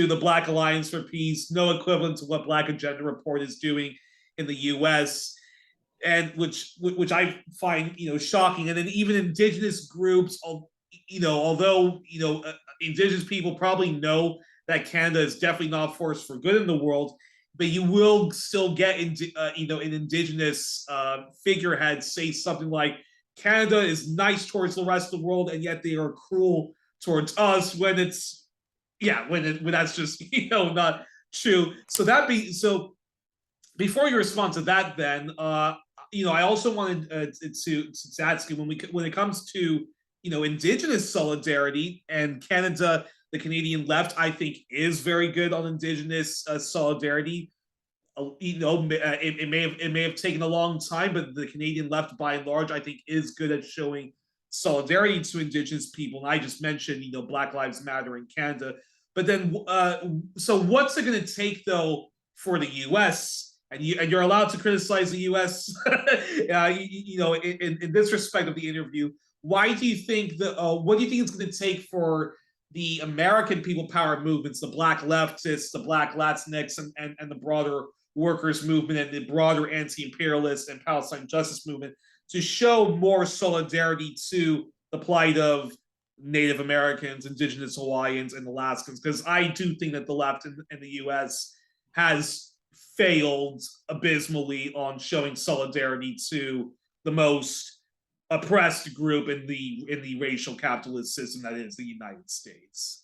the Black Alliance for Peace, no equivalent to what Black Agenda Report is doing in the U.S., and which I find shocking. And then even Indigenous groups, although Indigenous people probably know that Canada is definitely not a force for good in the world, but you will still get an Indigenous figurehead say something like Canada is nice towards the rest of the world, and yet they are cruel towards us when it's when that's just not true. So before you respond to that, then I also wanted to ask you when it comes to Indigenous solidarity, and Canada, the Canadian left, I think, is very good on Indigenous solidarity. It may have taken a long time, but the Canadian left, by and large, I think, is good at showing solidarity to Indigenous people. And I just mentioned, Black Lives Matter in Canada. But then, so what's it going to take though for the U.S.? And you're allowed to criticize the U.S. In this respect of the interview. Why do you think what do you think it's going to take for the American people power movements, the Black leftists, the Black Latinx, and the broader workers movement, and the broader anti-imperialist and Palestine justice movement to show more solidarity to the plight of Native Americans, Indigenous Hawaiians, and Alaskans? Because I do think that the left in the U.S. has failed abysmally on showing solidarity to the most oppressed group in the racial capitalist system that is the United States.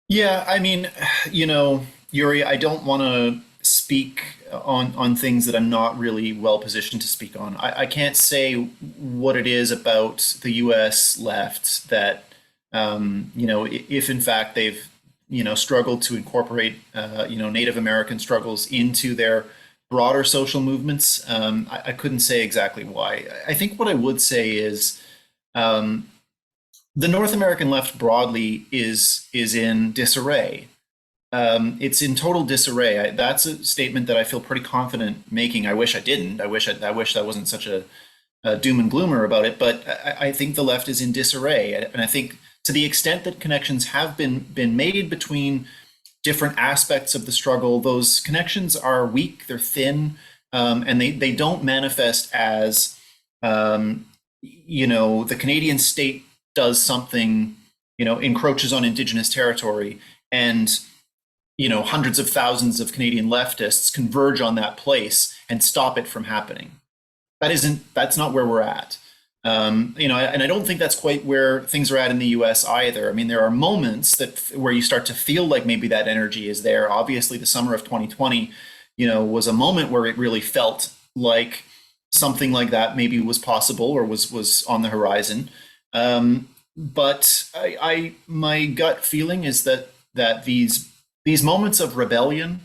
yeah, I mean, Yuri, I don't want to speak on things that I'm not really well positioned to speak on. I can't say what it is about the U.S. left that, if in fact they've, struggled to incorporate, Native American struggles into their broader social movements. I couldn't say exactly why. I think what I would say is, the North American left broadly is in disarray. It's in total disarray. That's a statement that I feel pretty confident making. I wish I didn't. I wish that wasn't such a doom and gloomer about it. But I think the left is in disarray, and I think to the extent that connections have been made between different aspects of the struggle, those connections are weak. They're thin, and they don't manifest as the Canadian state does something, encroaches on Indigenous territory, and hundreds of thousands of Canadian leftists converge on that place and stop it from happening. That's not where we're at. And I don't think that's quite where things are at in the U.S. either. I mean, there are moments where you start to feel like maybe that energy is there. Obviously, the summer of 2020, was a moment where it really felt like something like that maybe was possible or was on the horizon. But my gut feeling is that these moments of rebellion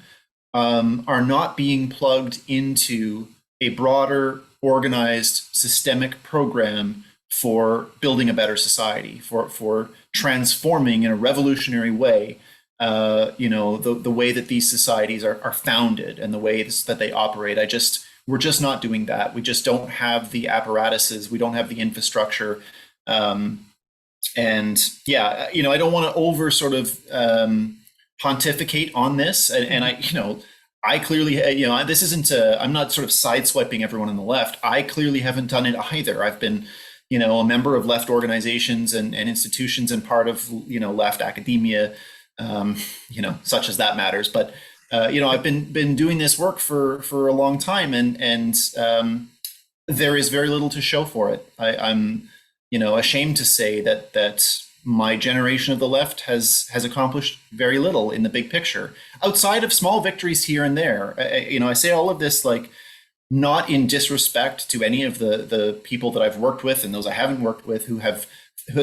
are not being plugged into a broader, organized, systemic program for building a better society, for transforming in a revolutionary way, the way that these societies are founded and the ways that they operate. We're just not doing that. We just don't have the apparatuses. We don't have the infrastructure. And yeah, I don't want to over sort of pontificate on this. And I clearly, this isn't I'm not sort of sideswiping everyone on the left. I clearly haven't done it either. I've been, a member of left organizations and institutions and part of, left academia, such as that matters. But, I've been doing this work for a long time, and there is very little to show for it. ashamed to say that my generation of the left has accomplished very little in the big picture, outside of small victories here and there. I say all of this like not in disrespect to any of the people that I've worked with and those I haven't worked with who have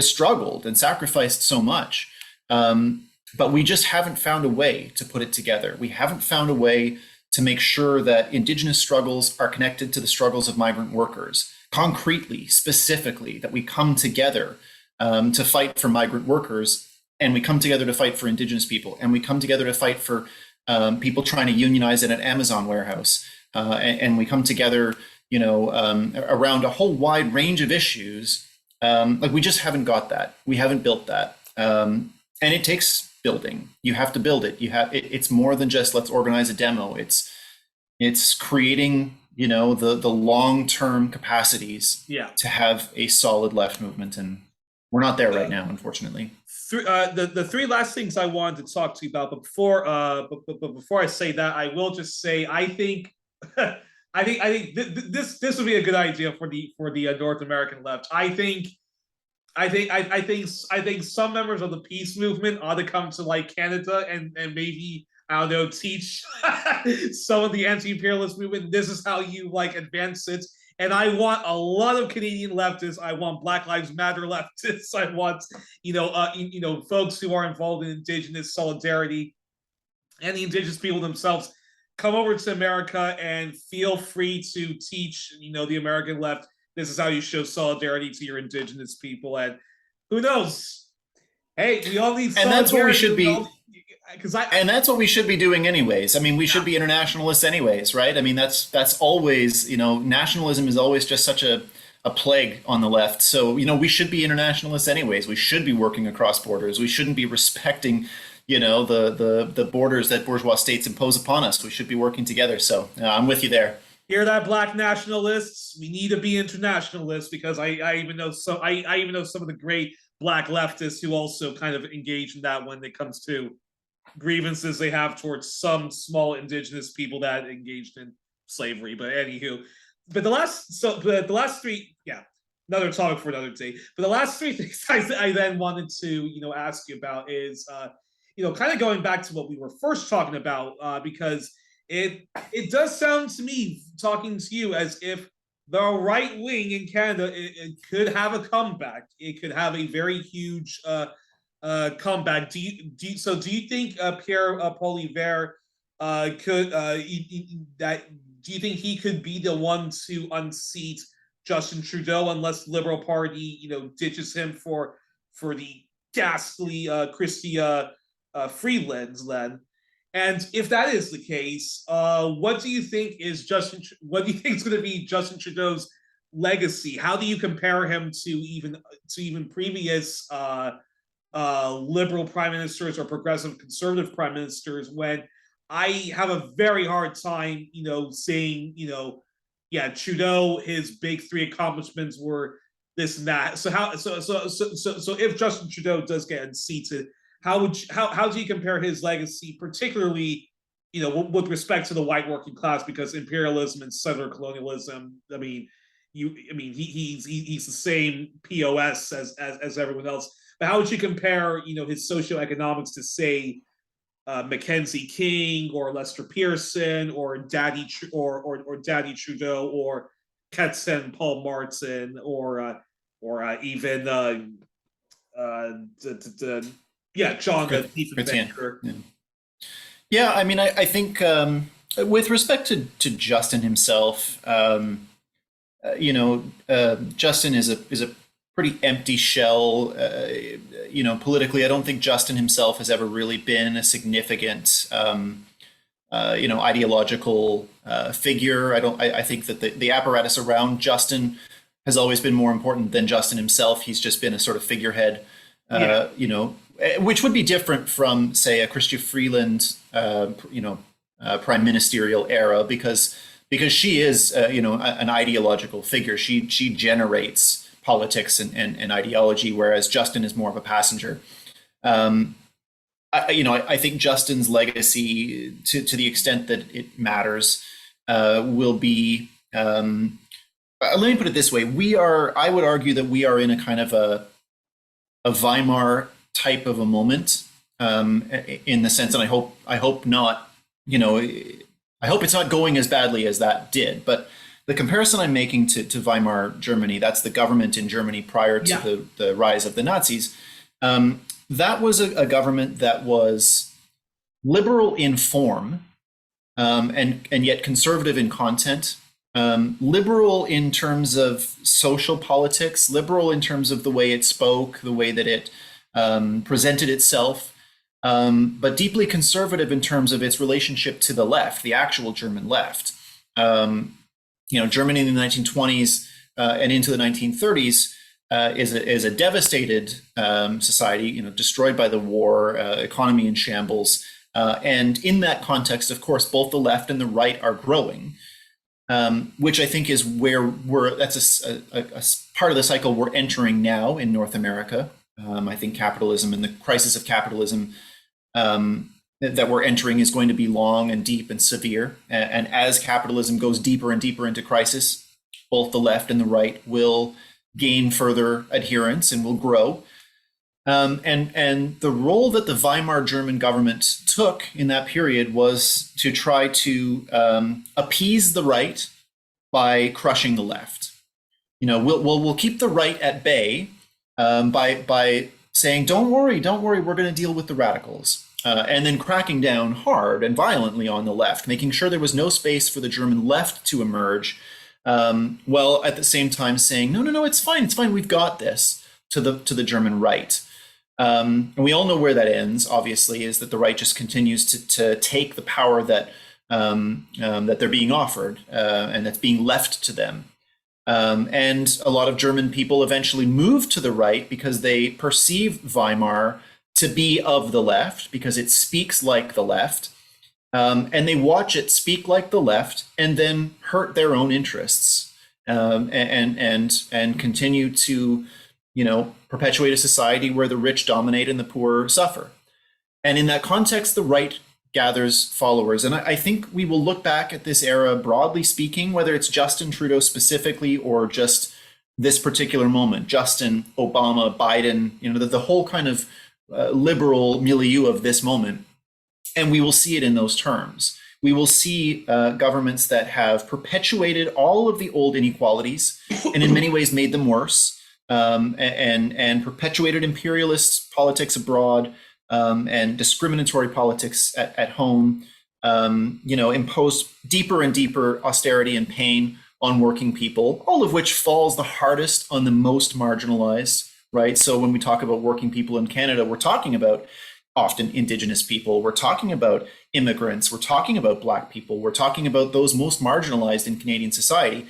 struggled and sacrificed so much. But we just haven't found a way to put it together. We haven't found a way to make sure that Indigenous struggles are connected to the struggles of migrant workers, concretely, specifically, that we come together to fight for migrant workers, and we come together to fight for Indigenous people, and we come together to fight for people trying to unionize in an Amazon warehouse, and we come together, around a whole wide range of issues. Like we just haven't got that. We haven't built that, and it takes building. You have to build it. It's more than just let's organize a demo. It's creating, the long-term capacities to have a solid left movement, and we're not there right now, unfortunately. The three last things I wanted to talk to you about, but before I say that, I will just say I think this would be a good idea for the North American left. I think some members of the peace movement ought to come to like Canada and maybe, I don't know, teach some of the anti-imperialist movement. This is how you like advance it. And I want a lot of Canadian leftists. I want Black Lives Matter leftists. I want, folks who are involved in Indigenous solidarity and the Indigenous people themselves come over to America and feel free to teach, the American left, this is how you show solidarity to your Indigenous people. And who knows? Hey, we all need solidarity. And that's what we should be. And that's what we should be doing anyways. I mean, we should be internationalists anyways, right? I mean, that's always, nationalism is always just such a plague on the left. So, we should be internationalists anyways. We should be working across borders. We shouldn't be respecting, the borders that bourgeois states impose upon us. We should be working together. So I'm with you there. Hear that, Black nationalists? We need to be internationalists, because I even know some of the great Black leftists who also kind of engage in that when it comes to grievances they have towards some small Indigenous people that engaged in slavery. But anywho, the last three, another topic for another day. But the last three things I then wanted to ask you about is kind of going back to what we were first talking about, because it does sound to me, talking to you, as if the right wing in Canada it could have a comeback. It could have a very huge comeback. Do you think Pierre Poilievre could do you think he could be the one to unseat Justin Trudeau unless Liberal Party ditches him for the ghastly Chrystia Freeland's then? And if that is the case, what do you think is going to be Justin Trudeau's legacy? How do you compare him to even previous liberal prime ministers or progressive conservative prime ministers, when I have a very hard time, saying, Trudeau, his big three accomplishments were this and that. So if Justin Trudeau does get unseated, how do you compare his legacy, particularly, with respect to the white working class? Because imperialism and settler colonialism, he's the same POS as everyone else. But how would you compare, his socioeconomics to, say, Mackenzie King or Lester Pearson or Daddy Trudeau or Ketsen Paul Martin or even John Banker. Yeah, I mean, I think with respect to Justin himself, Justin is a pretty empty shell. Politically, I don't think Justin himself has ever really been a significant, ideological figure. I think that the apparatus around Justin has always been more important than Justin himself. He's just been a sort of figurehead, which would be different from, say, a Chrystia Freeland, prime ministerial era, because she is, an ideological figure. She generates politics and ideology, whereas Justin is more of a passenger. I think Justin's legacy, to the extent that it matters, will be let me put it this way. I would argue that we are in a kind of a Weimar type of a moment, in the sense, and I hope not, I hope it's not going as badly as that did. But the comparison I'm making to Weimar Germany, that's the government in Germany prior to the rise of the Nazis, that was a government that was liberal in form, and yet conservative in content. Liberal in terms of social politics, liberal in terms of the way it spoke, the way that it presented itself, but deeply conservative in terms of its relationship to the left, the actual German left. Germany in the 1920s and into the 1930s is a devastated society, destroyed by the war, economy in shambles. And in that context, of course, both the left and the right are growing. Which I think is where that's a part of the cycle we're entering now in North America. I think capitalism and the crisis of capitalism that we're entering is going to be long and deep and severe. And as capitalism goes deeper and deeper into crisis, both the left and the right will gain further adherence and will grow. And the role that the Weimar German government took in that period was to try to appease the right by crushing the left. We'll keep the right at bay by saying, don't worry, we're going to deal with the radicals. And then cracking down hard and violently on the left, making sure there was no space for the German left to emerge, while at the same time saying, no, it's fine, we've got this, to the German right. And we all know where that ends, obviously, is that the right just continues to take the power that they're being offered, and that's being left to them. And a lot of German people eventually move to the right because they perceive Weimar to be of the left, because it speaks like the left. And they watch it speak like the left and then hurt their own interests, and continue to perpetuate a society where the rich dominate and the poor suffer. And in that context, the right gathers followers. And I think we will look back at this era, broadly speaking, whether it's Justin Trudeau specifically or just this particular moment, Justin, Obama, Biden, the whole kind of liberal milieu of this moment. And we will see it in those terms. We will see governments that have perpetuated all of the old inequalities and in many ways made them worse. And perpetuated imperialist politics abroad, and discriminatory politics at home, imposed deeper and deeper austerity and pain on working people, all of which falls the hardest on the most marginalized, right? So when we talk about working people in Canada, we're talking about often Indigenous people, we're talking about immigrants, we're talking about Black people, we're talking about those most marginalized in Canadian society,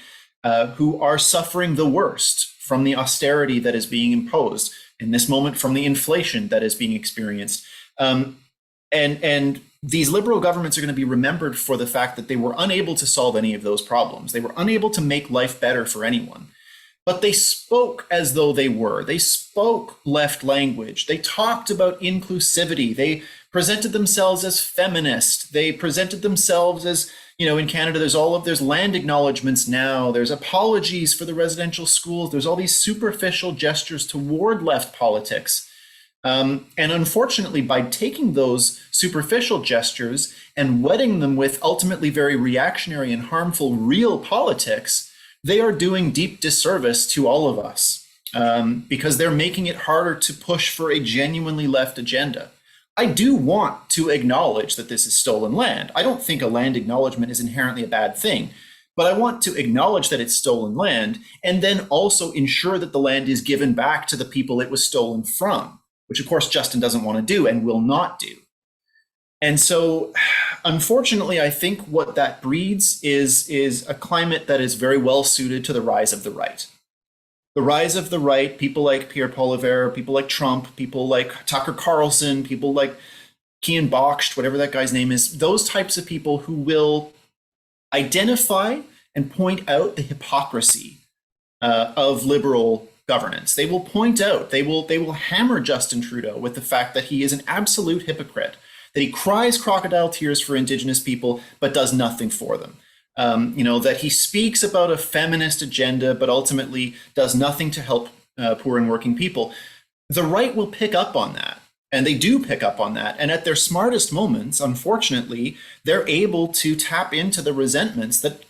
who are suffering the worst from the austerity that is being imposed, in this moment from the inflation that is being experienced. And these liberal governments are going to be remembered for the fact that they were unable to solve any of those problems. They were unable to make life better for anyone. But they spoke as though they were. They spoke left language. They talked about inclusivity. They presented themselves as feminist. They presented themselves as, in Canada, there's land acknowledgements now. There's apologies for the residential schools. There's all these superficial gestures toward left politics. And unfortunately, by taking those superficial gestures and wedding them with ultimately very reactionary and harmful real politics, they are doing deep disservice to all of us, because they're making it harder to push for a genuinely left agenda. I do want to acknowledge that this is stolen land. I don't think a land acknowledgement is inherently a bad thing, but I want to acknowledge that it's stolen land and then also ensure that the land is given back to the people it was stolen from, which of course Justin doesn't want to do and will not do. And so, unfortunately, I think what that breeds is a climate that is very well suited to the rise of the right. The rise of the right, people like Pierre Poilievre, people like Trump, people like Tucker Carlson, people like Kian Bocht, whatever that guy's name is, those types of people who will identify and point out the hypocrisy of liberal governance. They will point out, they will hammer Justin Trudeau with the fact that he is an absolute hypocrite, that he cries crocodile tears for Indigenous people, but does nothing for them. that he speaks about a feminist agenda, but ultimately does nothing to help poor and working people. The right will pick up on that. And they do pick up on that. And at their smartest moments, unfortunately, they're able to tap into the resentments that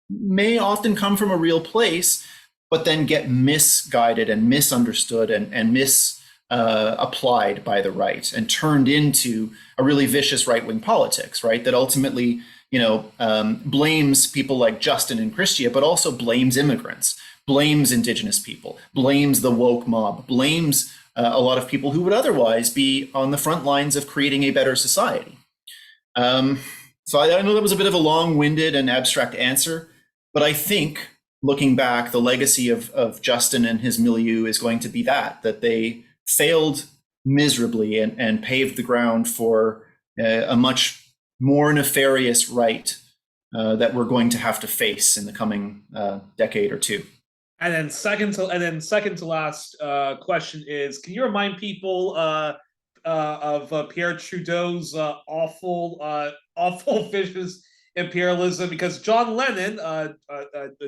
may often come from a real place, but then get misguided and misunderstood and misapplied by the right and turned into a really vicious right-wing politics, right? That ultimately, blames people like Justin and Christia, but also blames immigrants, blames Indigenous people, blames the woke mob, blames a lot of people who would otherwise be on the front lines of creating a better society. So I know that was a bit of a long-winded and abstract answer, but I think looking back, the legacy of Justin and his milieu is going to be that they failed miserably and paved the ground for a much more nefarious right that we're going to have to face in the coming decade or two. And then second to last question is: can you remind people of Pierre Trudeau's awful vicious imperialism? Because John Lennon,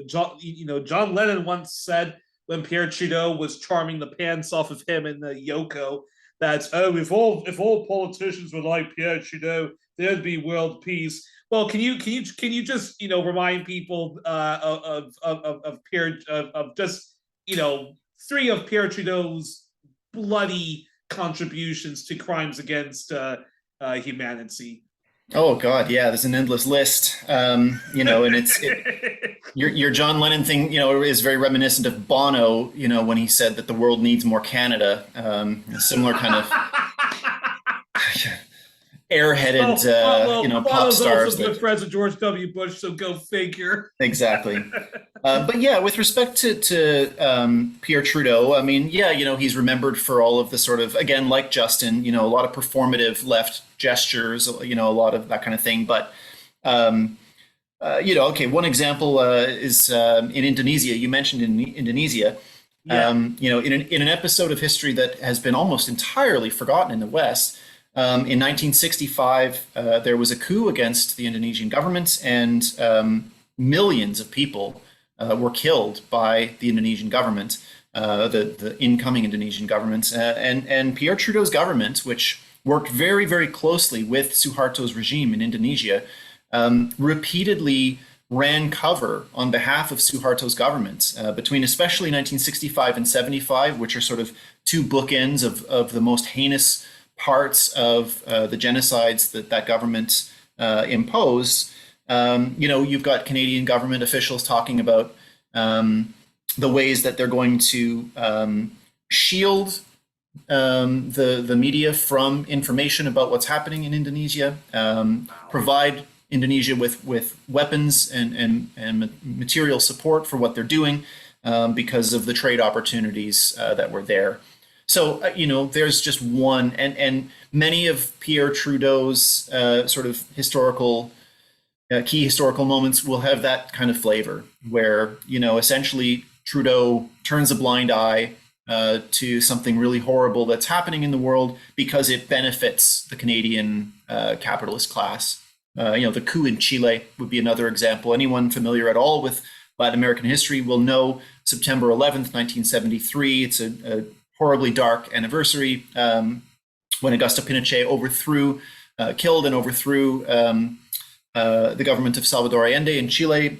John Lennon once said when Pierre Trudeau was charming the pants off of him in the Yoko that if all politicians were like Pierre Trudeau, there'd be world peace. Well, can you just remind people of just three of Pierre Trudeau's bloody contributions to crimes against humanity? Oh God, yeah. There's an endless list, and your John Lennon thing, is very reminiscent of Bono, when he said that the world needs more Canada. A similar kind of airheaded, pop stars. Also good friends with George W. Bush, so go figure. Exactly. But yeah, with respect to Pierre Trudeau, he's remembered for all of the sort of, again, like Justin, a lot of performative left gestures, a lot of that kind of thing. But, one example is in Indonesia. You mentioned in Indonesia. Yeah. In an episode of history that has been almost entirely forgotten in the West, in 1965, there was a coup against the Indonesian government, and millions of people were killed by the Indonesian government, the incoming Indonesian government, and Pierre Trudeau's government, which worked very, very closely with Suharto's regime in Indonesia, repeatedly ran cover on behalf of Suharto's government between especially 1965 and 75, which are sort of two bookends of the most heinous parts of the genocides that government imposed. You've got Canadian government officials talking about the ways that they're going to shield the media from information about what's happening in Indonesia, provide Indonesia with weapons and material support for what they're doing because of the trade opportunities that were there. So, there's just one, and many of Pierre Trudeau's sort of key historical moments will have that kind of flavor where, essentially Trudeau turns a blind eye to something really horrible that's happening in the world because it benefits the Canadian capitalist class. The coup in Chile would be another example. Anyone familiar at all with Latin American history will know September 11th, 1973. It's a horribly dark anniversary when Augusto Pinochet killed and overthrew the government of Salvador Allende in Chile.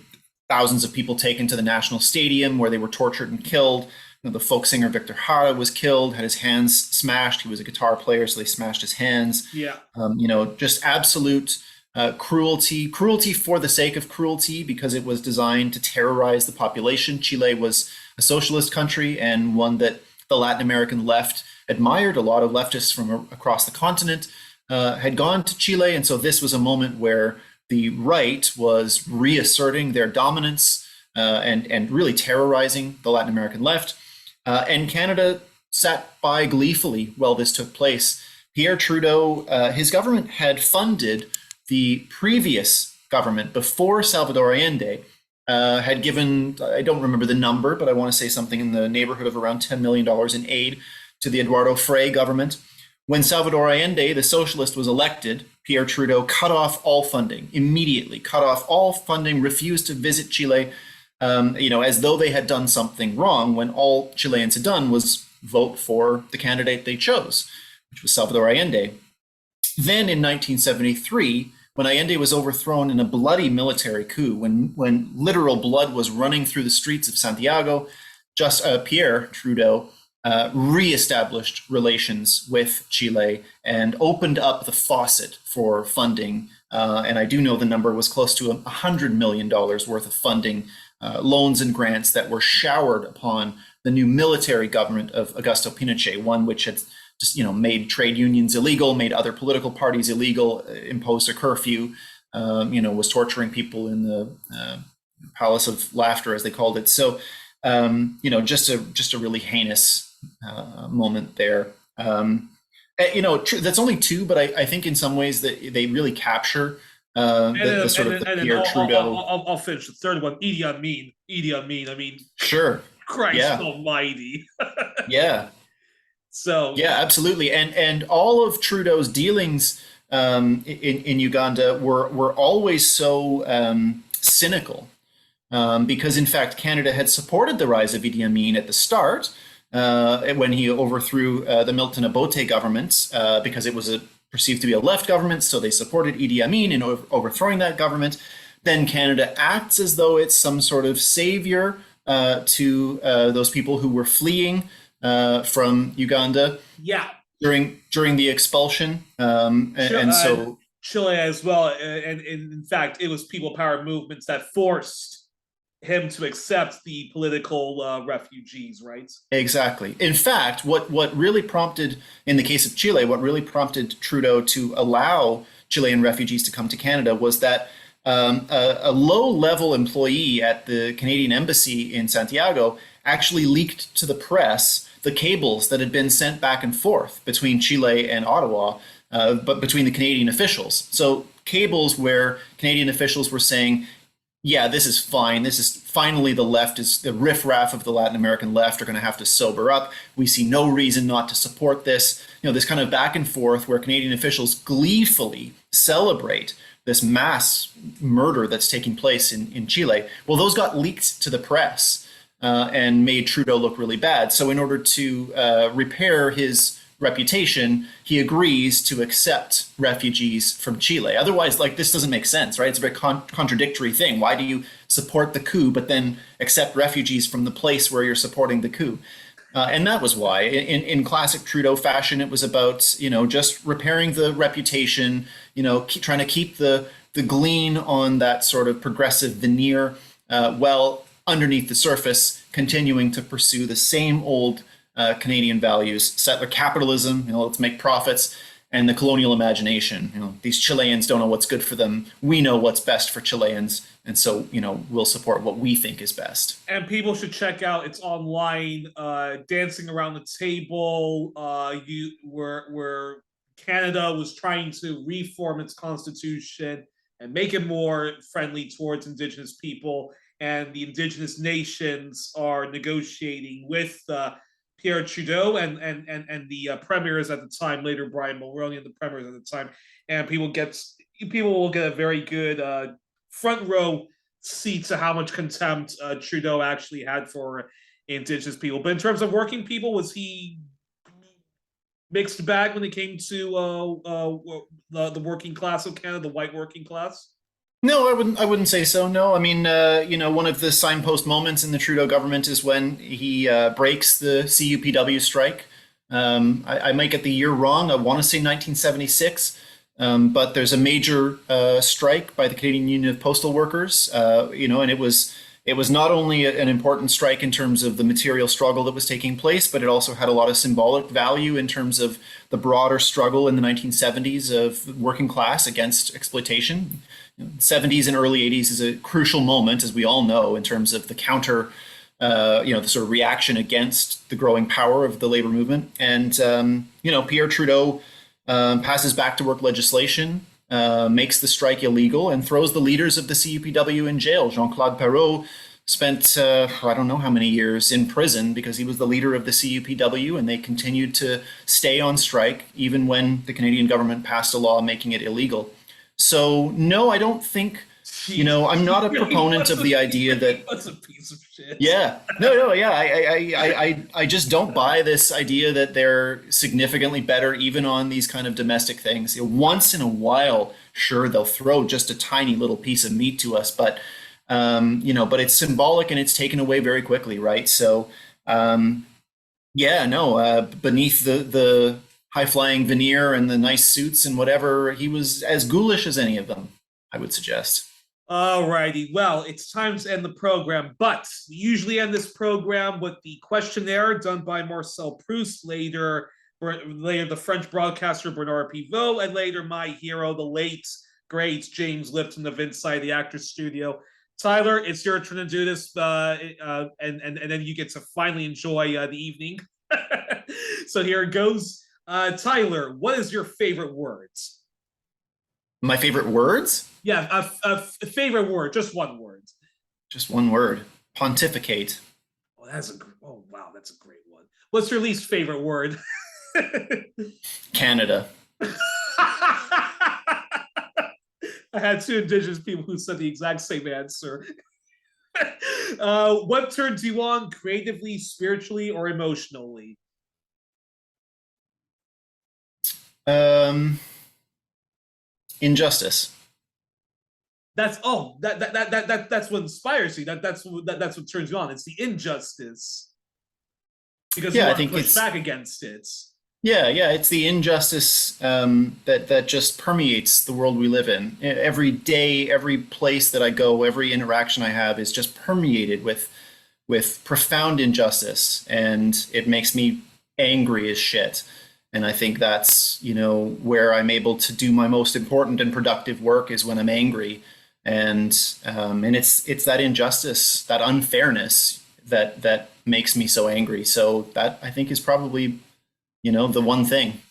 Thousands of people taken to the National Stadium where they were tortured and killed. The folk singer Victor Jara was killed, had his hands smashed. He was a guitar player, so they smashed his hands. Yeah. Just absolute cruelty for the sake of cruelty, because it was designed to terrorize the population. Chile was a socialist country and one that the Latin American left admired. A lot of leftists from across the continent had gone to Chile. And so this was a moment where the right was reasserting their dominance and really terrorizing the Latin American left. And Canada sat by gleefully while this took place. Pierre Trudeau, his government had funded the previous government before Salvador Allende, had given, I don't remember the number, but I want to say something in the neighborhood of around $10 million in aid to the Eduardo Frei government, When Salvador Allende, the socialist, was elected, Pierre Trudeau cut off all funding immediately, cut off all funding, refused to visit Chile, as though they had done something wrong, when all Chileans had done was vote for the candidate they chose, which was Salvador Allende. Then in 1973, when Allende was overthrown in a bloody military coup, when literal blood was running through the streets of Santiago, Pierre Trudeau reestablished relations with Chile and opened up the faucet for funding. And I do know the number was close to $100 million worth of funding, loans and grants that were showered upon the new military government of Augusto Pinochet, one which had just made trade unions illegal, made other political parties illegal, imposed a curfew, was torturing people in the Palace of Laughter, as they called it. So, just a really heinous moment there. That's only two, but I think in some ways that they really capture the sort of Pierre Trudeau. I'll finish the third one. Idi Amin. I mean, sure. Christ Almighty. Yeah. So yeah, absolutely, and all of Trudeau's dealings in Uganda were always so cynical, because in fact Canada had supported the rise of Idi Amin at the start when he overthrew the Milton Obote government, because it was perceived to be a left government, so they supported Idi Amin in overthrowing that government. Then Canada acts as though it's some sort of savior to those people who were fleeing from Uganda. Yeah. During the expulsion, and so Chile as well, and in fact, it was people power movements that forced him to accept the political refugees, right? Exactly. In fact, what really prompted, in the case of Chile, what really prompted Trudeau to allow Chilean refugees to come to Canada was that a low-level employee at the Canadian embassy in Santiago actually leaked to the press the cables that had been sent back and forth between Chile and Ottawa, but between the Canadian officials. So cables where Canadian officials were saying, yeah, this is fine. This is finally the riffraff of the Latin American left are going to have to sober up. We see no reason not to support this. This kind of back and forth where Canadian officials gleefully celebrate this mass murder that's taking place in Chile. Well, those got leaked to the press and made Trudeau look really bad. So in order to repair his reputation, he agrees to accept refugees from Chile. Otherwise, this doesn't make sense, right? It's a very contradictory thing. Why do you support the coup, but then accept refugees from the place where you're supporting the coup? And that was why. In classic Trudeau fashion, it was about, just repairing the reputation, trying to keep the gleam on that sort of progressive veneer, while underneath the surface, continuing to pursue the same old Canadian values, settler capitalism, let's make profits, and the colonial imagination. These Chileans don't know what's good for them. We know what's best for Chileans, and so, we'll support what we think is best. And people should check out, it's online, Dancing Around the Table, where Canada was trying to reform its constitution and make it more friendly towards Indigenous people. And the Indigenous nations are negotiating with Pierre Trudeau and the premiers at the time, later Brian Mulroney and the premiers at the time, and people will get a very good front row seat to how much contempt Trudeau actually had for Indigenous people. But in terms of working people, was he mixed bag when it came to the working class of Canada, the white working class? No, I wouldn't say so. No, I mean, one of the signpost moments in the Trudeau government is when he breaks the CUPW strike. I might get the year wrong. I want to say 1976, but there's a major strike by the Canadian Union of Postal Workers. And it was not only an important strike in terms of the material struggle that was taking place, but it also had a lot of symbolic value in terms of the broader struggle in the 1970s of working class against exploitation. 70s and early 80s is a crucial moment, as we all know, in terms of the counter, the sort of reaction against the growing power of the labor movement. And, Pierre Trudeau passes back to work legislation, makes the strike illegal, and throws the leaders of the CUPW in jail. Jean-Claude Perrault, spent I don't know how many years in prison because he was the leader of the CUPW, and they continued to stay on strike even when the Canadian government passed a law making it illegal. So no, I don't think, Jeez, I'm not a really proponent of the idea that, was a piece of shit. yeah, no, yeah, I just don't buy this idea that they're significantly better even on these kind of domestic things. Once in a while, sure, they'll throw just a tiny little piece of meat to us, but but it's symbolic and it's taken away very quickly, right? So, yeah, no, beneath the high flying veneer and the nice suits and whatever, he was as ghoulish as any of them, I would suggest. All righty. Well, it's time to end the program, but we usually end this program with the questionnaire done by Marcel Proust, later the French broadcaster Bernard Pivot, and later my hero, the late, great James Lipton of Inside the Actors Studio. Tyler, it's your turn to do this, and then you get to finally enjoy the evening. So here it goes. Tyler, what is your favorite words? My favorite words? Yeah, a favorite word, just one word. Just one word. Pontificate. Oh, oh wow, that's a great one. What's your least favorite word? Canada. I had two indigenous people who said the exact same answer. What turns you on creatively, spiritually, or emotionally? Injustice. That's that's what inspires you. That's what turns you on. It's the injustice because you Yeah, I want to think push it's back against it. yeah, it's the injustice that just permeates the world we live in. Every day, every place that I go, every interaction I have is just permeated with profound injustice, and it makes me angry as shit. And I think that's, where I'm able to do my most important and productive work is when I'm angry. And it's that injustice, that unfairness that makes me so angry. So that, I think, is probably, the one thing.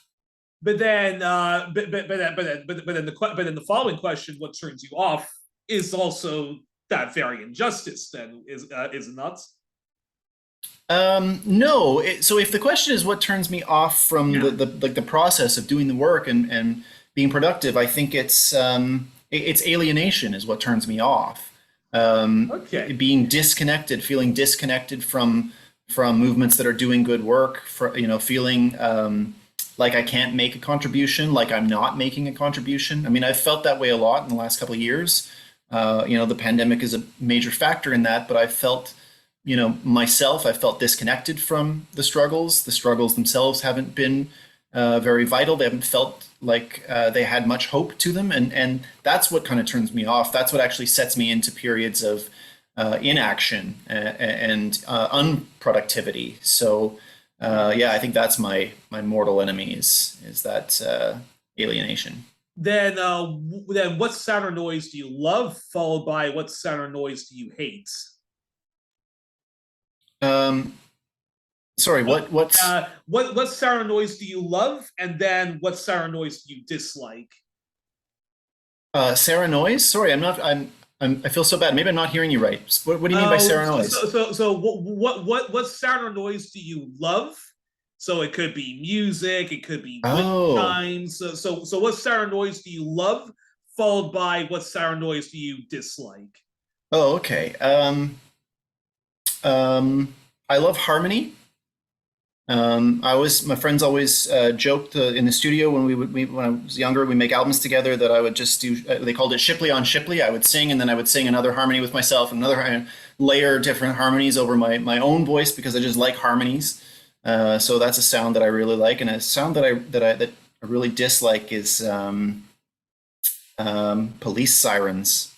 But then, but then the following question, what turns you off, is also that very injustice. Then is it not? No. So if the question is what turns me off from Yeah. the process of doing the work and being productive, I think it's alienation is what turns me off. Okay. Being disconnected, feeling disconnected from movements that are doing good work, feeling like I can't make a contribution, like I'm not making a contribution. I mean, I've felt that way a lot in the last couple of years. The pandemic is a major factor in that, but I felt, myself, I felt disconnected from the struggles. The struggles themselves haven't been very vital. They haven't felt like they had much hope to them, and that's what kind of turns me off. That's what actually sets me into periods of inaction and unproductivity. So yeah, I think that's my mortal enemy is that alienation. Then what sound or noise do you love, followed by what sound or noise do you hate? Um, Sorry, what's What sound or noise do you love, and then what sound or noise do you dislike? Sarah noise? Sorry, I feel so bad. Maybe I'm not hearing you right. What do you mean by Sarah noise? So what sound or noise do you love? So it could be music, it could be wind Oh, chimes. So what sound or noise do you love, followed by what sound or noise do you dislike? oh, okay. I love harmony. My friends always joked in the studio when when I was younger, we make albums together that I would just do. They called it Shipley on Shipley. I would sing, and then I would sing another harmony with myself, and another layer different harmonies over my own voice because I just like harmonies. So that's a sound that I really like, and a sound that I really dislike is police sirens.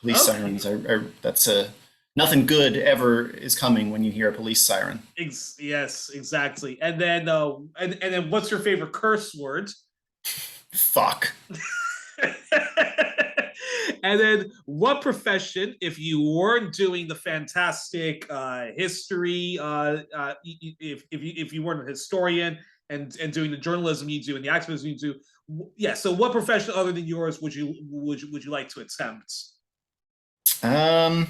Police Okay. sirens. That's a nothing good ever is coming when you hear a police siren. Yes, exactly. And then what's your favorite curse word? Fuck. And then what profession, if you weren't doing the fantastic history, if you weren't a historian and doing the journalism you do and the activism you do, yeah. So what profession other than yours would you like to attempt? Um,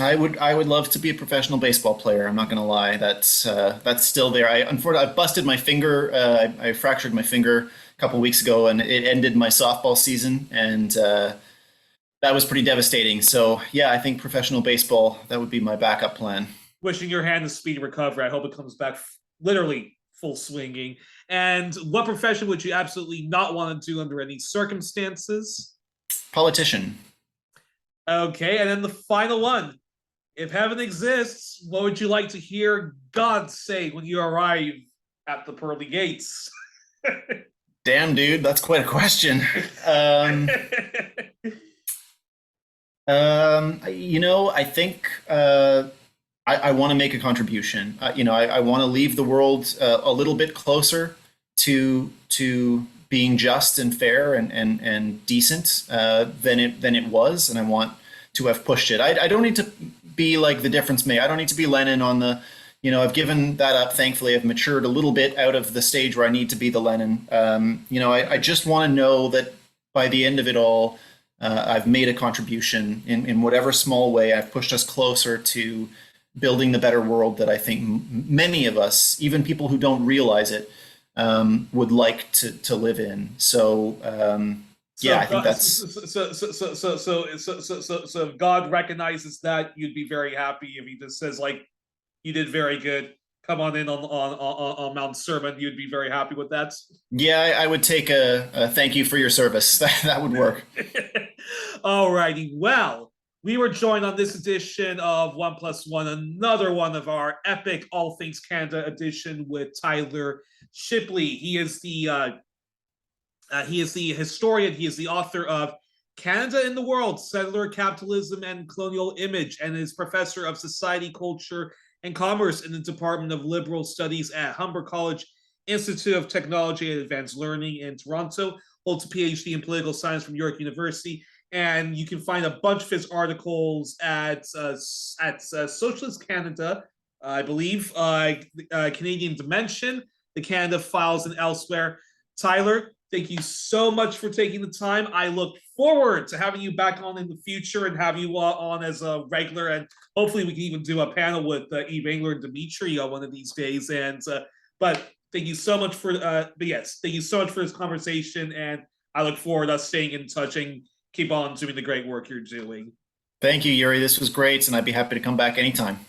I would love to be a professional baseball player. I'm not gonna lie. That's still there. Unfortunately I busted my finger. I fractured my finger a couple weeks ago, and it ended my softball season, and that was pretty devastating. So yeah, I think professional baseball, that would be my backup plan. Wishing your hand a speedy recovery. I hope it comes back literally full swinging. And what profession would you absolutely not want to do under any circumstances? Politician. Okay, and then the final one. If heaven exists, what would you like to hear God say when you arrive at the pearly gates? Damn, dude, that's quite a question. I think I want to make a contribution. I want to leave the world a little bit closer to being just and fair and decent than it was, and I want to have pushed it. I don't need to be like the difference maker. I don't need to be Lenin on the. I've given that up. Thankfully, I've matured a little bit out of the stage where I need to be the Lenin. I just want to know that by the end of it all, I've made a contribution in whatever small way. I've pushed us closer to building the better world that I think many of us, even people who don't realize it, would like to live in. So I think that's so if God recognizes that, you'd be very happy if he just says like, you did very good. Come on in on Mount Sermon. You'd be very happy with that. Yeah, I would take a thank you for your service. That would work. All righty. Well, we were joined on this edition of One Plus One, another one of our epic All Things Canada edition with Tyler Shipley. He is the historian. He is the author of Canada in the World, Settler Capitalism and Colonial Image, and is professor of society, culture, and commerce in the Department of Liberal Studies at Humber College Institute of Technology and Advanced Learning in Toronto. Holds a PhD in political science from York University, and you can find a bunch of his articles at Socialist Canada, I believe, Canadian Dimension, the Canada Files, and elsewhere. Tyler, thank you so much for taking the time. I look forward to having you back on in the future and have you on as a regular. And hopefully we can even do a panel with Yves Engler and Dimitri one of these days. And but thank you so much for thank you so much for this conversation. And I look forward to us staying in touch and keep on doing the great work you're doing. Thank you, Youri. This was great, and I'd be happy to come back anytime.